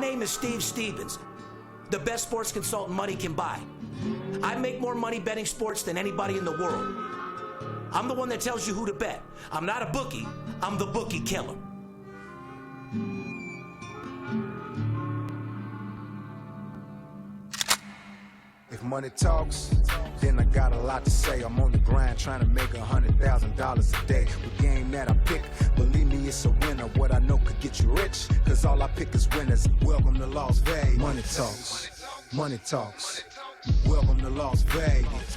name is Steve Stevens, the best sports consultant money can buy. I make more money betting sports than anybody in the world. I'm the one that tells you who to bet. I'm not a bookie, I'm the Bookie Killer. If money talks, then I got a lot to say. I'm on the grind trying to make $100,000 a day. The game that I pick, believe me, it's a winner. What I know could get you rich, cause all I pick is winners. Welcome to Las Vegas. Money talks, money talks. Welcome to Las Vegas.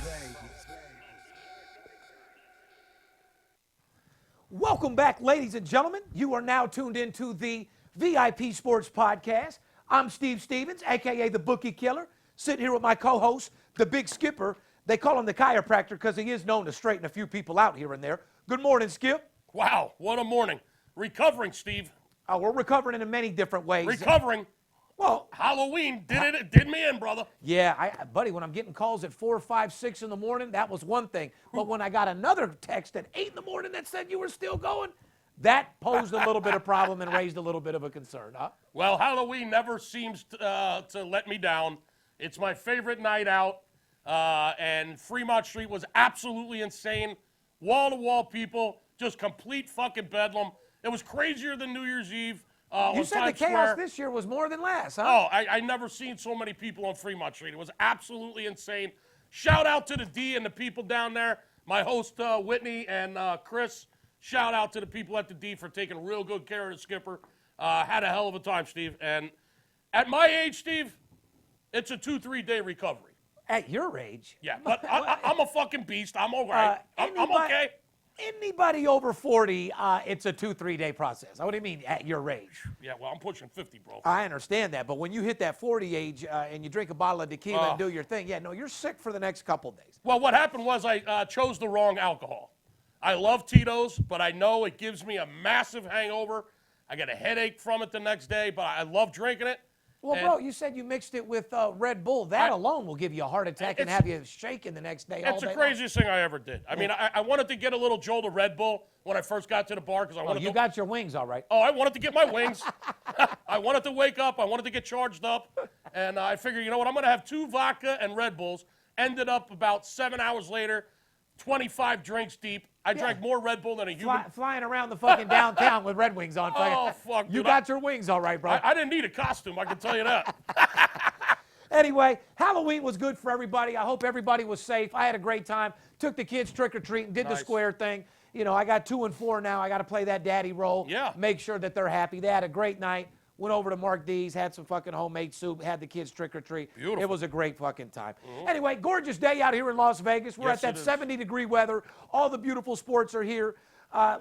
Welcome back, ladies and gentlemen. You are now tuned into the VIP Sports Podcast. I'm Steve Stevens, a.k.a. the Bookie Killer, sitting here with my co-host, the Big Skipper. They call him the chiropractor because he is known to straighten a few people out here and there. Good morning, Skip. Wow, what a morning. Recovering, Steve. Oh, we're recovering in many different ways. Recovering. Well, Halloween did me in, brother. Yeah, buddy, when I'm getting calls at 4, 5, 6 in the morning, that was one thing. But when I got another text at 8 in the morning that said you were still going, that posed a little bit of problem and raised a little bit of a concern, huh? Well, Halloween never seems to let me down. It's my favorite night out, and Fremont Street was absolutely insane. Wall-to-wall people, just complete fucking bedlam. It was crazier than New Year's Eve. You said the chaos this year was more than last, huh? Oh, I never seen so many people on Fremont Street. It was absolutely insane. Shout out to the D and the people down there. My host, Whitney, and Chris. Shout out to the people at the D for taking real good care of the skipper. Had a hell of a time, Steve. And at my age, Steve, it's a 2-3 day recovery. At your age? Yeah, but I'm a fucking beast. I'm all right. I'm okay. Anybody over 40, it's a 2-3 day process. What do you mean at your age? Yeah, well, I'm pushing 50, bro. I understand that, but when you hit that 40 age and you drink a bottle of tequila and do your thing, yeah, no, you're sick for the next couple days. Well, what happened was I chose the wrong alcohol. I love Tito's, but I know it gives me a massive hangover. I get a headache from it the next day, but I love drinking it. Well, bro, you said you mixed it with Red Bull. That alone will give you a heart attack and have you shaking the next day all day. It's the craziest thing I ever did. I mean, I wanted to get a little jolt of Red Bull when I first got to the bar because I wanted you got your wings all right. Oh, I wanted to get my wings. I wanted to wake up. I wanted to get charged up. And I figured, you know what, I'm going to have 2 vodka and Red Bulls. Ended up about 7 hours later, 25 drinks deep. I drank more Red Bull than a human. Flying around the fucking downtown with Red Wings on. Oh, fuck, You got your wings all right, bro. I didn't need a costume, I can tell you that. Anyway, Halloween was good for everybody. I hope everybody was safe. I had a great time. Took the kids trick-or-treating, did the square thing. You know, I got 2 and 4 now. I got to play that daddy role. Yeah. Make sure that they're happy. They had a great night. Went over to Mark D's, had some fucking homemade soup, had the kids trick-or-treat. Beautiful. It was a great fucking time. Anyway, gorgeous day out here in Las Vegas. We're at that 70-degree weather. All the beautiful sports are here.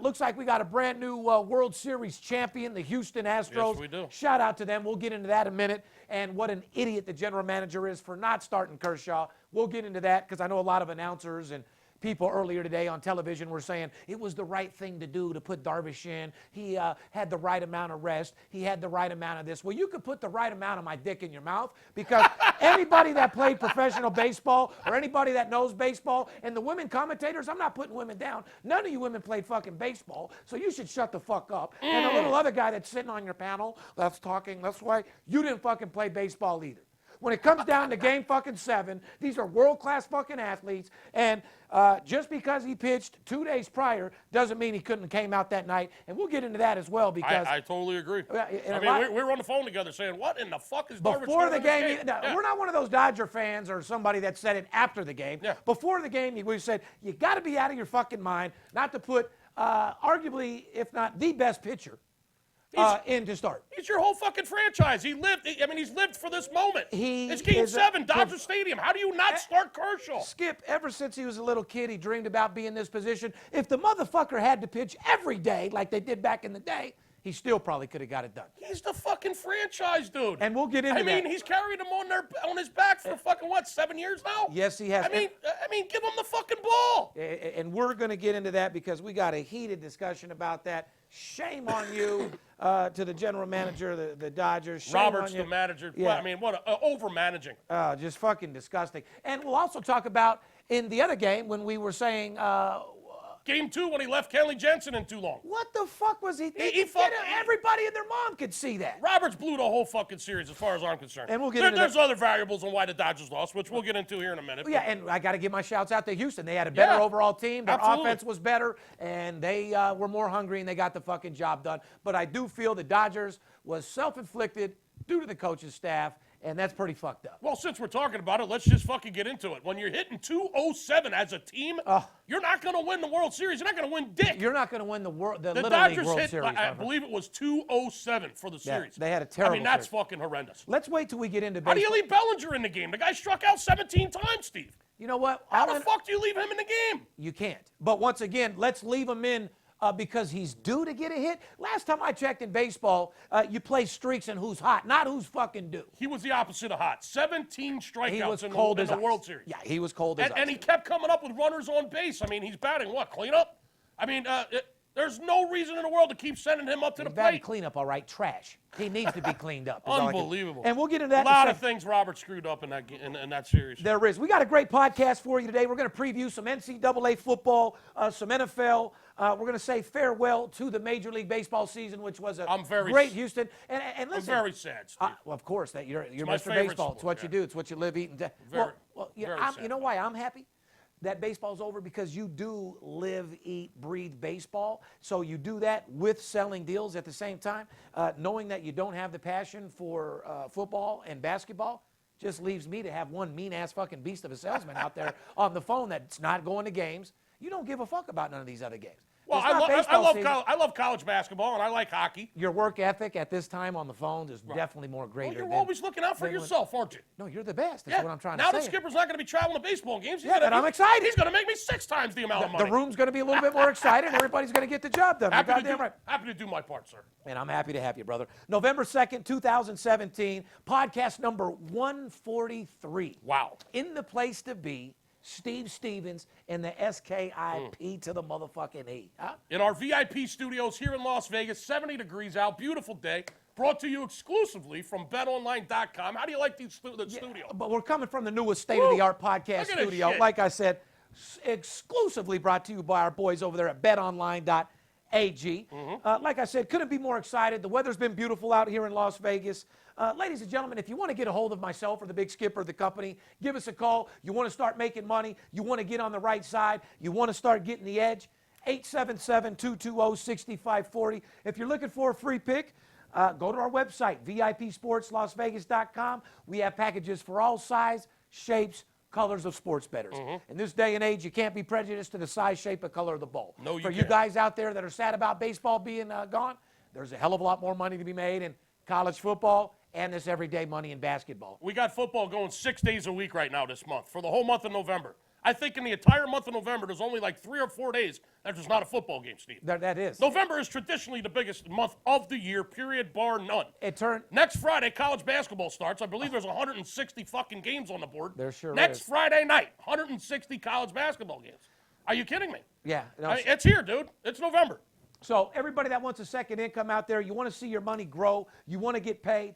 Looks like we got a brand new World Series champion, the Houston Astros. Yes, we do. Shout out to them. We'll get into that in a minute. And what an idiot the general manager is for not starting Kershaw. We'll get into that because I know a lot of announcers and people earlier today on television were saying it was the right thing to do to put Darvish in. He had the right amount of rest. He had the right amount of this. Well, you could put the right amount of my dick in your mouth because anybody that played professional baseball or anybody that knows baseball and the women commentators, I'm not putting women down. None of you women played fucking baseball, so you should shut the fuck up. And the little other guy that's sitting on your panel that's talking, that's why you didn't fucking play baseball either. When it comes down to game fucking 7, these are world-class fucking athletes, and just because he pitched 2 days prior doesn't mean he couldn't have came out that night, and we'll get into that as well because... I totally agree. We were on the phone together saying, what in the fuck is Darvish before the doing game? We're not one of those Dodger fans or somebody that said it after the game. Yeah. Before the game, we said, you got to be out of your fucking mind not to put arguably, if not the best pitcher, in to start. He's your whole fucking franchise. He's lived for this moment. It's game 7, Dodger Stadium. How do you not start Kershaw? Skip, ever since he was a little kid, he dreamed about being in this position. If the motherfucker had to pitch every day like they did back in the day, he still probably could have got it done. He's the fucking franchise, dude. And we'll get into that. He's carried them on his back for fucking, 7 years now? Yes, he has. Give him the fucking ball. And we're going to get into that because we got a heated discussion about that. Shame on you to the general manager, the Dodgers. Shame Roberts, on you. the manager. Yeah. What over-managing. Just fucking disgusting. And we'll also talk about in the other game when we were saying Game 2 when he left Kenley Jensen in too long. What the fuck was he thinking? Everybody and their mom could see that. Roberts blew the whole fucking series as far as I'm concerned. And we'll get into there's other variables on why the Dodgers lost, which we'll get into here in a minute. Yeah, and I got to give my shouts out to Houston. They had a better overall team. Their offense was better, and they were more hungry, and they got the fucking job done. But I do feel the Dodgers was self-inflicted due to the coaching staff, and that's pretty fucked up. Well, since we're talking about it, let's just fucking get into it. When you're hitting 207 as a team, you're not going to win the World Series. You're not going to win dick. You're not going to win the Little Dodgers League World hit, Series. I believe it was 207 for the series. They had a terrible that's series. fucking horrendous. Let's wait till we get into baseball. How do you leave Bellinger in the game? The guy struck out 17 times, Steve. You know what? How the fuck do you leave him in the game? You can't. But once again, let's leave him in because he's due to get a hit. Last time I checked in baseball, you play streaks and who's hot, not who's fucking due. He was the opposite of hot. 17 strikeouts in the World Series. Yeah, he was cold as ice. And he kept coming up with runners on base. I mean, he's batting what, cleanup? I mean, there's no reason in the world to keep sending him up to the plate. Batting cleanup, all right, trash. He needs to be cleaned up. Unbelievable. And we'll get into that. A lot of things Robert screwed up in that series. There is. We got a great podcast for you today. We're going to preview some NCAA football, some NFL. We're going to say farewell to the Major League Baseball season, which was a great Houston. And listen, I'm very sad, Steve. Well, of course, that you're Mr. favorite Baseball. Sport, it's what you do. It's what you live, eat, and sad. You know why I'm happy? That baseball's over because you do live, eat, breathe baseball. So you do that with selling deals at the same time. Knowing that you don't have the passion for football and basketball just leaves me to have one mean-ass fucking beast of a salesman out there on the phone that's not going to games. You don't give a fuck about none of these other games. Well, I love college basketball, and I like hockey. Your work ethic at this time on the phones is definitely more greater. Well, you're always looking out for yourself, aren't you? No, you're the best. That's what I'm trying to say. Now the skipper's not going to be traveling to baseball games. I'm excited. He's going to make me 6 times the amount of money. The room's going to be a little bit more excited. Everybody's going to get the job done. Happy to do my part, sir. And I'm happy to have you, brother. November 2nd, 2017, podcast number 143. Wow. In the place to be, Steve Stevens and the SKIP to the motherfucking E. Huh? In our VIP studios here in Las Vegas, 70 degrees out, beautiful day, brought to you exclusively from betonline.com. How do you like the studio? But we're coming from the newest state-of-the-art podcast studio. Like I said, exclusively brought to you by our boys over there at betonline.ag. Like I said, couldn't be more excited. The weather's been beautiful out here in Las Vegas. Ladies and gentlemen, if you want to get a hold of myself or the Big Skipper of the company, give us a call. You want to start making money. You want to get on the right side. You want to start getting the edge. 877-220-6540. If you're looking for a free pick, go to our website, VIPSportsLasVegas.com. We have packages for all size, shapes, colors of sports bettors. In this day and age, you can't be prejudiced to the size, shape, or color of the ball. No, For you guys out there that are sad about baseball being gone, there's a hell of a lot more money to be made in college football and this everyday money in basketball. We got football going 6 days a week right now this month, for the whole month of November. I think in the entire month of November, there's only like 3 or 4 days that there's not a football game, Steve. That is. November is traditionally the biggest month of the year, period, bar none. Next Friday, college basketball starts. I believe there's 160 fucking games on the board. There sure is. Next Friday night, 160 college basketball games. Are you kidding me? Yeah. No, it's here, dude. It's November. So everybody that wants a second income out there, you want to see your money grow, you want to get paid,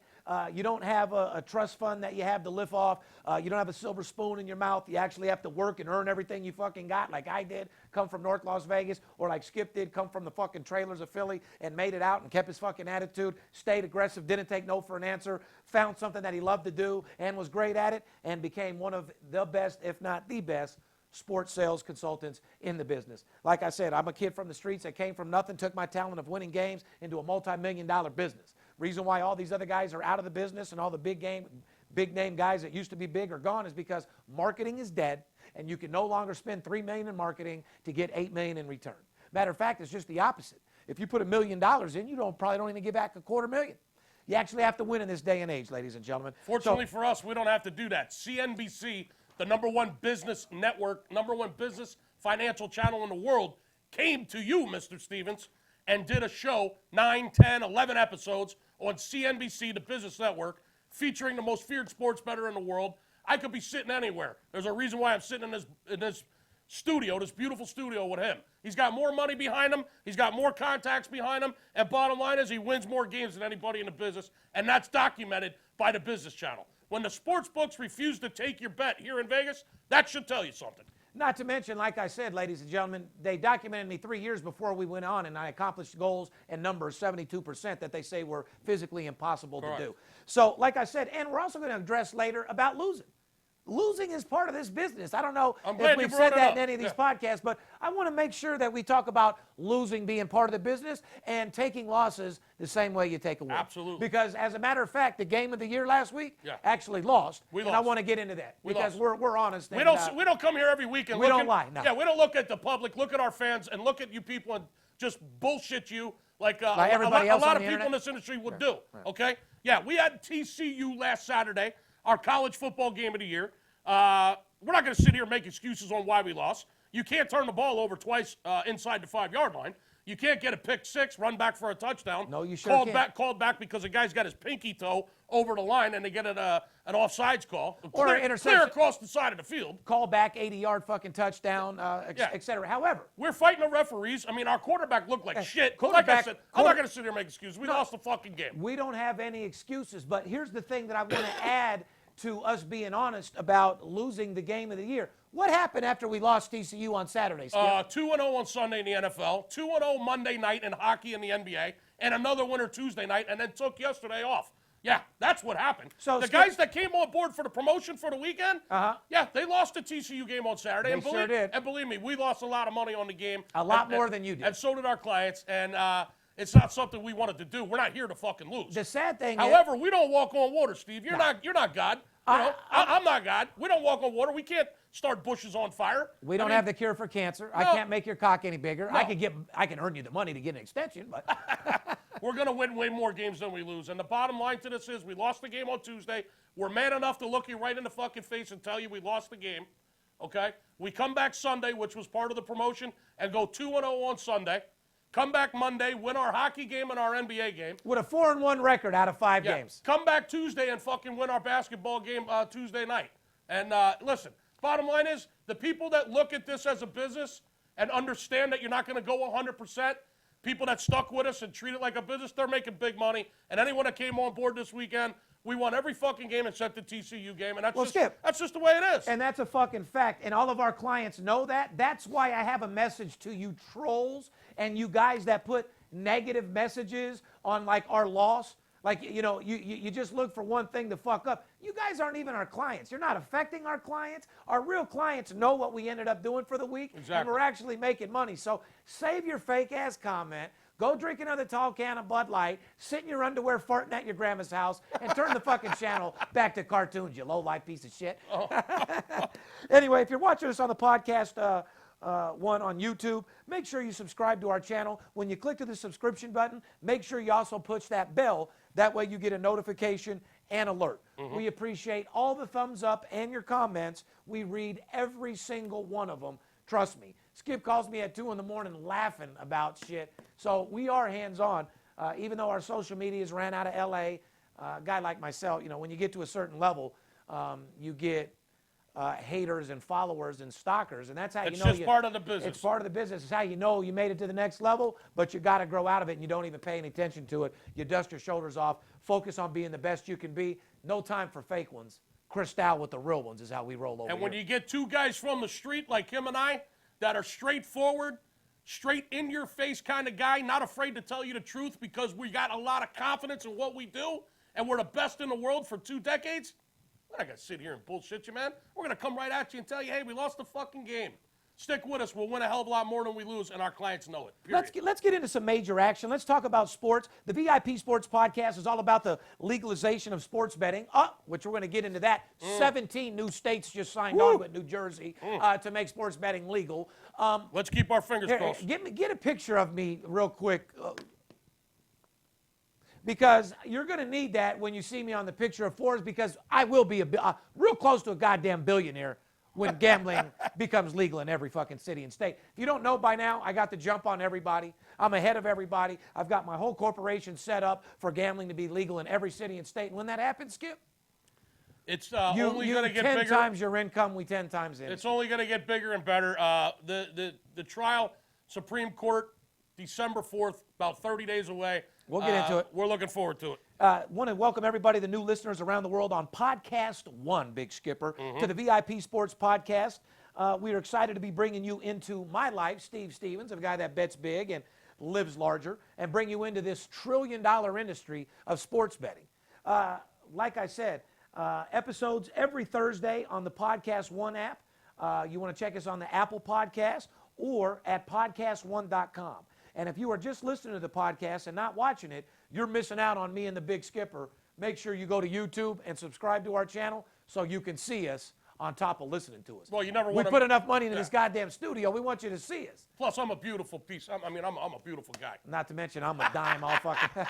you don't have a trust fund that you have to live off, you don't have a silver spoon in your mouth, you actually have to work and earn everything you fucking got, like I did, come from North Las Vegas, or like Skip did, come from the fucking trailers of Philly and made it out and kept his fucking attitude, stayed aggressive, didn't take no for an answer, found something that he loved to do and was great at it, and became one of the best, if not the best, sports sales consultants in the business. Like I said, I'm a kid from the streets that came from nothing, took my talent of winning games into a multi-million-dollar business. Reason why all these other guys are out of the business and all the big name guys that used to be big are gone is because marketing is dead and you can no longer spend $3 million in marketing to get $8 million in return. Matter of fact, it's just the opposite. If you put $1 million in, you probably don't even get back $250,000. You actually have to win in this day and age, ladies and gentlemen. Fortunately for us, we don't have to do that. CNBC, the #1 business network, #1 business financial channel in the world, came to you, Mr. Stevens, and did a show, 9, 10, 11 episodes on CNBC, the business network, featuring the most feared sports bettor in the world. I could be sitting anywhere. There's a reason why I'm sitting in this studio, this beautiful studio with him. He's got more money behind him. He's got more contacts behind him. And bottom line is he wins more games than anybody in the business, and that's documented by the business channel. When the sports books refuse to take your bet here in Vegas, that should tell you something. Not to mention, like I said, ladies and gentlemen, they documented me 3 years before we went on, and I accomplished goals and numbers 72% that they say were physically impossible to do. So, like I said, and we're also going to address later about losing. Losing is part of this business. I don't know if we've said that in any of these podcasts, but I want to make sure that we talk about losing being part of the business and taking losses the same way you take a win. Absolutely. Because as a matter of fact, the game of the year last week actually lost. We and lost. I want to get into that because we're honest. We don't come here every week and we don't lie. No. Yeah, we don't look at the public, look at our fans, and look at you people and just bullshit you like everybody else a lot on of the people in internet? this industry would do. Okay? Yeah, we had TCU last Saturday, our college football game of the year. We're not going to sit here and make excuses on why we lost. You can't turn the ball over twice inside the 5-yard line. You can't get a pick six, run back for a touchdown. No, you sure can't. Called back because the guy's got his pinky toe over the line and they get an offsides call. Or an interception. Clear across the side of the field. Call back, 80-yard fucking touchdown, et cetera. However, we're fighting the referees. I mean, our quarterback looked like shit. Like I said, I'm not going to sit here and make excuses. We lost the fucking game. we don't have any excuses. But here's the thing that I want to add to us being honest about losing the game of the year. What happened after we lost TCU on Saturday, Skip? 2-0 on Sunday in the NFL, 2-0 Monday night in hockey in the NBA, and another winner Tuesday night, and then took yesterday off. Yeah, that's what happened. So, the guys that came on board for the promotion for the weekend, yeah, they lost the TCU game on Saturday. They sure did. And believe me, we lost a lot of money on the game. A lot more than you did. And so did our clients, and it's not something we wanted to do. We're not here to fucking lose. The sad thing However, we don't walk on water, Steve. You're not God. I'm not God. We don't walk on water. We can't start bushes on fire. we don't have the cure for cancer. I can't make your cock any bigger. No. I can earn you the money to get an extension, but We're going to win way more games than we lose. And the bottom line to this is we lost the game on Tuesday. We're man enough to look you right in the fucking face and tell you we lost the game. Okay? We come back Sunday, which was part of the promotion, and go 2-0 on Sunday. Come back Monday, win our hockey game and our NBA game. with a 4-1 record out of 5 games. Come back Tuesday and fucking win our basketball game Tuesday night. And listen, bottom line is the people that look at this as a business and understand that you're not going to go 100%, people that stuck with us and treat it like a business, they're making big money. And anyone that came on board this weekend, we won every fucking game except the TCU game. And that's that's just the way it is. And that's a fucking fact. And all of our clients know that. That's why I have a message to you trolls and you guys that put negative messages on like our loss. Like, you just look for one thing to fuck up. You guys aren't even our clients. You're not affecting our clients. Our real clients know what we ended up doing for the week. Exactly. And we're actually making money. So save your fake ass comment. Go drink another tall can of Bud Light, sit in your underwear farting at your grandma's house, and turn the fucking channel back to cartoons, you low-life piece of shit. Anyway, if you're watching us on the podcast one on YouTube, make sure you subscribe to our channel. When you click to the subscription button, make sure you also push that bell. That way you get a notification and alert. We appreciate all the thumbs up and your comments. We read every single one of them. Trust me. Skip calls me at 2 in the morning laughing about shit. So we are hands-on. Even though our social medias ran out of L.A., a guy like myself, when you get to a certain level, you get haters and followers and stalkers, and that's how It's you know just part of the business. It's part of the business. It's how you know you made it to the next level, but you got to grow out of it, and you don't even pay any attention to it. You dust your shoulders off, focus on being the best you can be. No time for fake ones. Cristal with the real ones is how we roll over And when here. you get two guys from the street like him and I that are straightforward, straight in your face kind of guy, not afraid to tell you the truth because we got a lot of confidence in what we do and we're the best in the world for 2 decades, we're not going to sit here and bullshit you, man. We're going to come right at you and tell you, hey, we lost the fucking game. Stick with us. We'll win a hell of a lot more than we lose, and our clients know it. Period. Let's get into some major action. Let's talk about sports. The VIP Sports Podcast is all about the legalization of sports betting, which we're going to get into that. 17 new states just signed on with New Jersey to make sports betting legal. Let's keep our fingers crossed. Get a picture of me real quick. Because you're going to need that when you see me on the picture of Forbes, because I will be real close to a goddamn billionaire when gambling becomes legal in every fucking city and state. If you don't know by now, I got the jump on everybody. I'm ahead of everybody. I've got my whole corporation set up for gambling to be legal in every city and state. And when that happens, Skip, it's only going to get bigger. 10 times your income, we 10 times in. It's only going to get bigger and better. The trial, Supreme Court, December 4th, about 30 days away. We'll get into it. We're looking forward to it. Want to welcome everybody, the new listeners around the world on Podcast One, Big Skipper, to the VIP Sports Podcast. We are excited to be bringing you into my life, Steve Stevens, a guy that bets big and lives larger, and bring you into this trillion-dollar industry of sports betting. Like I said, episodes every Thursday on the Podcast One app. You want to check us on the Apple Podcast or at podcastone.com. And if you are just listening to the podcast and not watching it, you're missing out on me and the Big Skipper. Make sure you go to YouTube and subscribe to our channel so you can see us on top of listening to us. Well, you never We want to put enough money into this goddamn studio. We want you to see us. Plus, I'm a beautiful piece. I'm a beautiful guy. Not to mention, I'm a dime all fucking.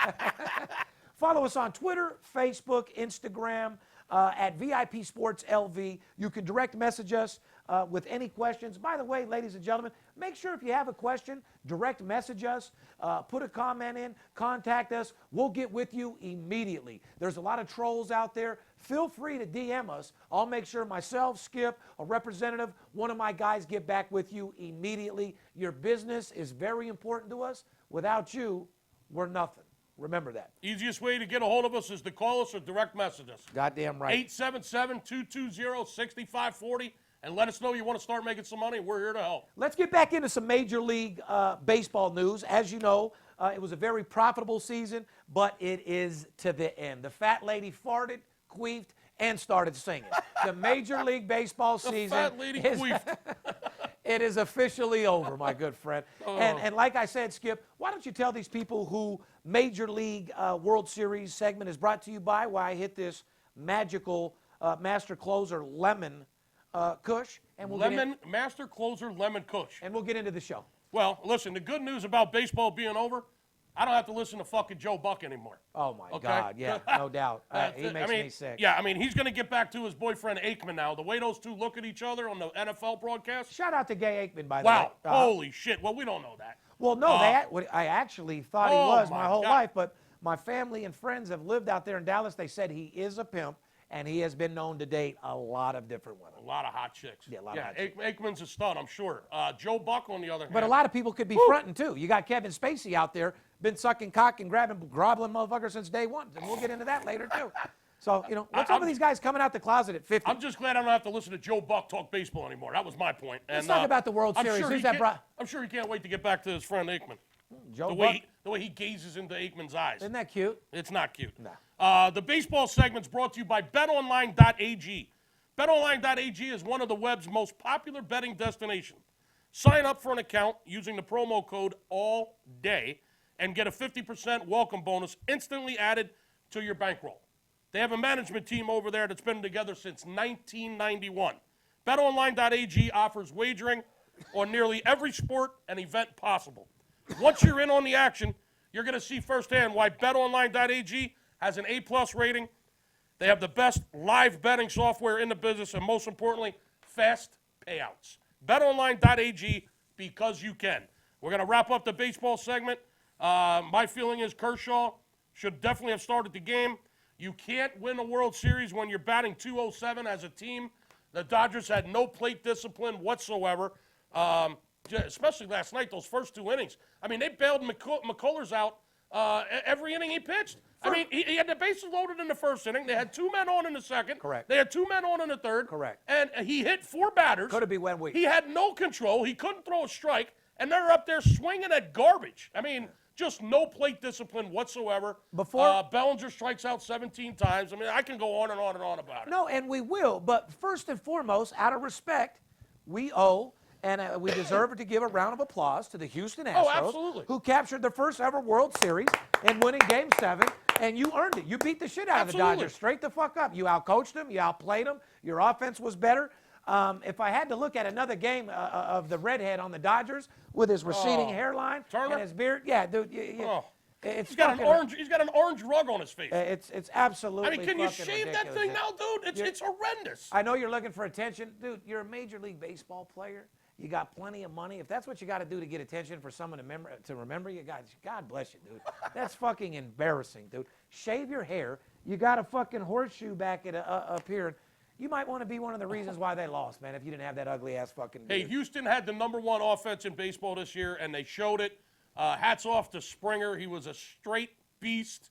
Follow us on Twitter, Facebook, Instagram, at VIP Sports LV. You can direct message us with any questions. By the way, ladies and gentlemen, make sure if you have a question, direct message us, put a comment in, contact us. We'll get with you immediately. There's a lot of trolls out there. Feel free to DM us. I'll make sure myself, Skip, a representative, one of my guys get back with you immediately. Your business is very important to us. Without you, we're nothing. Remember that. Easiest way to get a hold of us is to call us or direct message us. Goddamn right. 877-220-6540, and let us know you want to start making some money. We're here to help. Let's get back into some Major League Baseball news. As you know, it was a very profitable season, but it is to the end. The fat lady farted, queefed, and started singing. The Major League Baseball season. Fat lady queefed. It is officially over, my good friend. And like I said, Skip, why don't you tell these people who Major League World Series segment is brought to you by, why I hit this magical master closer lemon kush. And we'll Master Closer Lemon Kush. And we'll get into the show. Well, listen, the good news about baseball being over, I don't have to listen to fucking Joe Buck anymore. Oh, my Okay? God, yeah, no doubt. He makes me sick. Yeah, I mean, he's going to get back to his boyfriend Aikman now. The way those two look at each other on the NFL broadcast. Shout out to Gay Aikman, by the way. Wow, holy shit. Well, we don't know that. Well, no, I actually thought he was my whole God. life, but my family and friends have lived out there in Dallas. They said he is a pimp, and he has been known to date a lot of different women. A lot of hot chicks. Yeah, a lot of hot chicks. Aikman's a stud, I'm sure. Joe Buck, on the other hand. But a lot of people could be fronting, too. You got Kevin Spacey out there, been sucking cock and groveling motherfuckers since day one, and we'll get into that later, too. So, what's up with these guys coming out the closet at 50? I'm just glad I don't have to listen to Joe Buck talk baseball anymore. That was my point. Let's talk about the World Series. I'm sure he can't wait to get back to his friend Aikman. Joe The way he gazes into Aikman's eyes. Isn't that cute? It's not cute. No. The baseball segment's brought to you by betonline.ag. Betonline.ag is one of the web's most popular betting destinations. Sign up for an account using the promo code ALLDAY and get a 50% welcome bonus instantly added to your bankroll. They have a management team over there that's been together since 1991. BetOnline.ag offers wagering on nearly every sport and event possible. Once you're in on the action, you're going to see firsthand why BetOnline.ag has an A+ rating. They have the best live betting software in the business, and most importantly, fast payouts. BetOnline.ag, because you can. We're going to wrap up the baseball segment. My feeling is Kershaw should definitely have started the game. You can't win a World Series when you're batting .207 as a team. The Dodgers had no plate discipline whatsoever, especially last night, those first two innings. I mean, they bailed McCullers out every inning he pitched. I mean, he had the bases loaded in the first inning. They had two men on in the second. Correct. They had two men on in the third. Correct. And he hit four batters. Could have been 1 week. He had no control. He couldn't throw a strike. And they're up there swinging at garbage. I mean, just no plate discipline whatsoever. Bellinger strikes out 17 times. I mean, I can go on and on and on about it. No, and we will. But first and foremost, out of respect, we owe and we deserve to give a round of applause to the Houston Astros, who captured their first ever World Series and winning Game 7. And you earned it. You beat the shit out of the Dodgers straight the fuck up. You outcoached them. You outplayed them. Your offense was better. If I had to look at another game of the redhead on the Dodgers with his receding hairline and his beard, yeah, dude, he's got an orange rug on his face. It's absolutely. I mean, can you fucking shave that ridiculous. thing now, dude? It's horrendous. I know you're looking for attention, dude. You're a Major League Baseball player. You got plenty of money. If that's what you got to do to get attention for someone to remember you, God bless you, dude. That's fucking embarrassing, dude. Shave your hair. You got a fucking horseshoe back at up here. You might want to be one of the reasons why they lost, man, if you didn't have that ugly-ass fucking beard. Hey, Houston had the #1 offense in baseball this year, and they showed it. Hats off to Springer. He was a straight beast.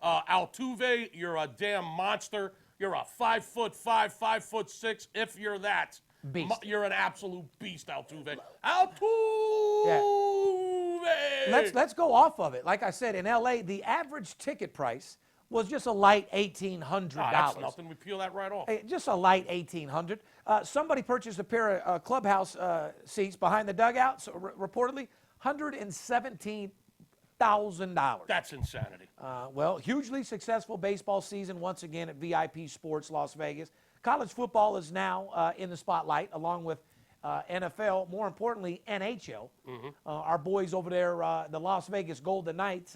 Altuve, you're a damn monster. You're a 5'5", 5'6", if you're that. Beast. You're an absolute beast, Altuve. Altuve! Let's go off of it. Like I said, in L.A., the average ticket price was just a light $1,800. That's nothing. We peel that right off. Just a light $1,800. Somebody purchased a pair of clubhouse seats behind the dugout, so reportedly $117,000. That's insanity. Well, hugely successful baseball season once again at VIP Sports Las Vegas. College football is now in the spotlight, along with NFL, more importantly, NHL. Our boys over there, the Las Vegas Golden Knights,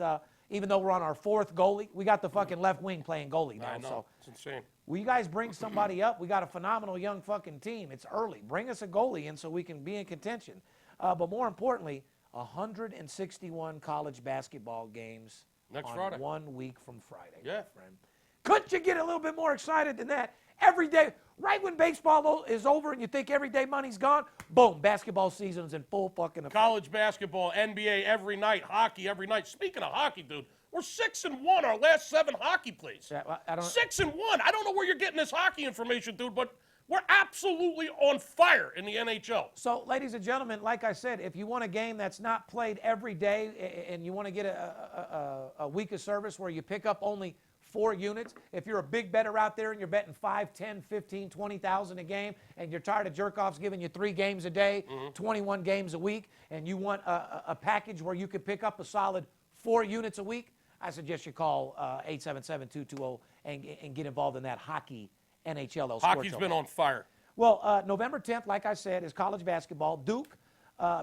even though we're on our fourth goalie, we got the fucking left wing playing goalie now. I know. So It's insane. will you guys bring somebody up? We got a phenomenal young fucking team. It's early. Bring us a goalie in so we can be in contention. But more importantly, 161 college basketball games Next on Friday. 1 week from Friday. Yeah. My friend. Couldn't you get a little bit more excited than that? Every day, right when baseball is over and you think everyday money's gone, boom, basketball season's in full fucking effect. College basketball, NBA every night, hockey every night. Speaking of hockey, dude, we're 6-1 our last 7 hockey plays. Yeah, I don't, 6-1. I don't know where you're getting this hockey information, dude, but we're absolutely on fire in the NHL. So, ladies and gentlemen, like I said, if you want a game that's not played every day and you want to get a week of service where you pick up only 4 units, if you're a big bettor out there and you're betting 5, 10, 15, 20,000 a game and you're tired of jerk-offs giving you 3 games a day, 21 games a week, and you want a package where you could pick up a solid 4 units a week, I suggest you call 877-220 and get involved in that hockey NHLL Sports. Hockey's been on fire. Well, November 10th, like I said, is college basketball. Duke,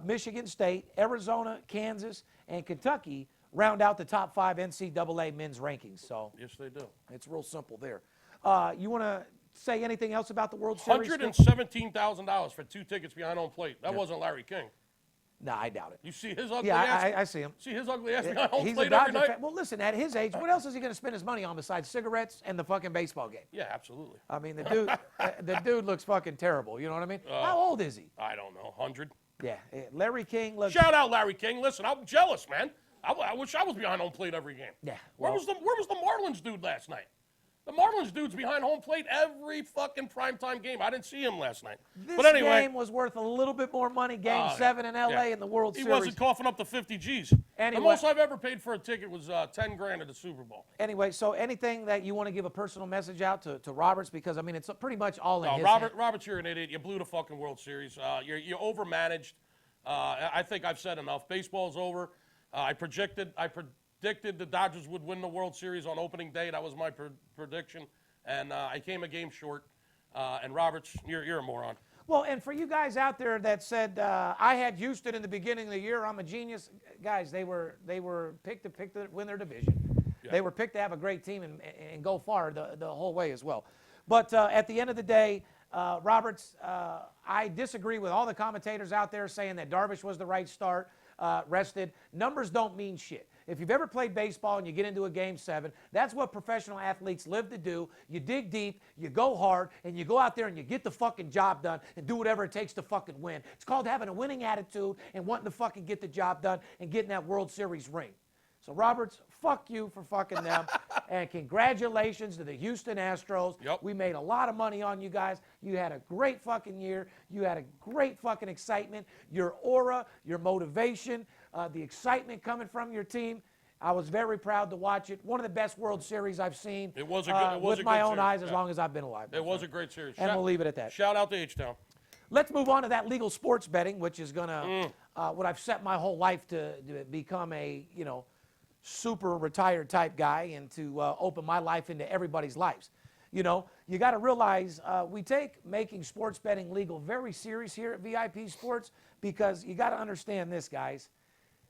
Michigan State, Arizona, Kansas, and Kentucky round out the top 5 NCAA men's rankings. So Yes, they do. it's real simple there. You want to say anything else about the World Series? $117,000 for 2 tickets behind home plate. That wasn't Larry King. No, I doubt it. You see his ugly Yeah, ass? I see him. See his ugly ass behind home He's a plate every Dodger night? fan. Well, listen, at his age, what else is he going to spend his money on besides cigarettes and the fucking baseball game? Yeah, absolutely. I mean, the dude looks fucking terrible. You know what I mean? How old is he? I don't know, 100? Yeah, Larry King looks. Shout out Larry King. Listen, I'm jealous, man. I wish I was behind home plate every game. Yeah, Where well- was the Marlins dude last night? The Marlins dude's behind home plate every fucking primetime game. I didn't see him last night. This But anyway, game was worth a little bit more money. Game 7 in LA in the World he Series. wasn't coughing up the 50 G's. Anyway. The most I've ever paid for a ticket was 10 grand at the Super Bowl. Anyway, so anything that you want to give a personal message out to Roberts, because I mean it's pretty much all in No, his Roberts, you're an idiot. You blew the fucking World Series. You're overmanaged. I think I've said enough. Baseball's over. I predicted the Dodgers would win the World Series on opening day. That was my prediction, and I came a game short. And Roberts, you're a moron. Well, and for you guys out there that said I had Houston in the beginning of the year, I'm a genius, guys. They were picked to win their division. Yeah. They were picked to have a great team and go far the whole way as well. But at the end of the day, Roberts, I disagree with all the commentators out there saying that Darvish was the right start, rested. Numbers don't mean shit. If you've ever played baseball and you get into a game 7, that's what professional athletes live to do. You dig deep, you go hard, and you go out there and you get the fucking job done and do whatever it takes to fucking win. It's called having a winning attitude and wanting to fucking get the job done and getting that World Series ring. So, Roberts, fuck you for fucking them. And congratulations to the Houston Astros. Yep. We made a lot of money on you guys. You had a great fucking year. You had a great fucking excitement. Your aura, your motivation, the excitement coming from your team. I was very proud to watch it. One of the best World Series I've seen. It was a good, with my own series. eyes as long as I've been alive. It was a great series. And we'll leave it at that. Shout out to H-Town. Let's move on to that legal sports betting, which is going to, what I've set my whole life to become a, super retired type guy and to open my life into everybody's lives. You got to realize we take making sports betting legal very serious here at VIP Sports because you got to understand this, guys.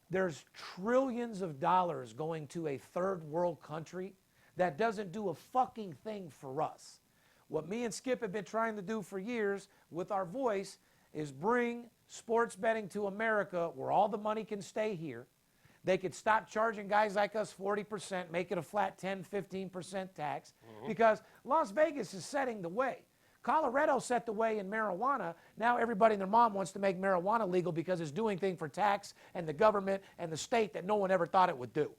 There's trillions of dollars going to a third world country that doesn't do a fucking thing for us. What me and Skip have been trying to do for years with our voice is bring sports betting to America where all the money can stay here. They could stop charging guys like us 40%, make it a flat 10, 15% tax, because Las Vegas is setting the way. Colorado set the way in marijuana. Now everybody and their mom wants to make marijuana legal because it's doing things for tax and the government and the state that no one ever thought it would do.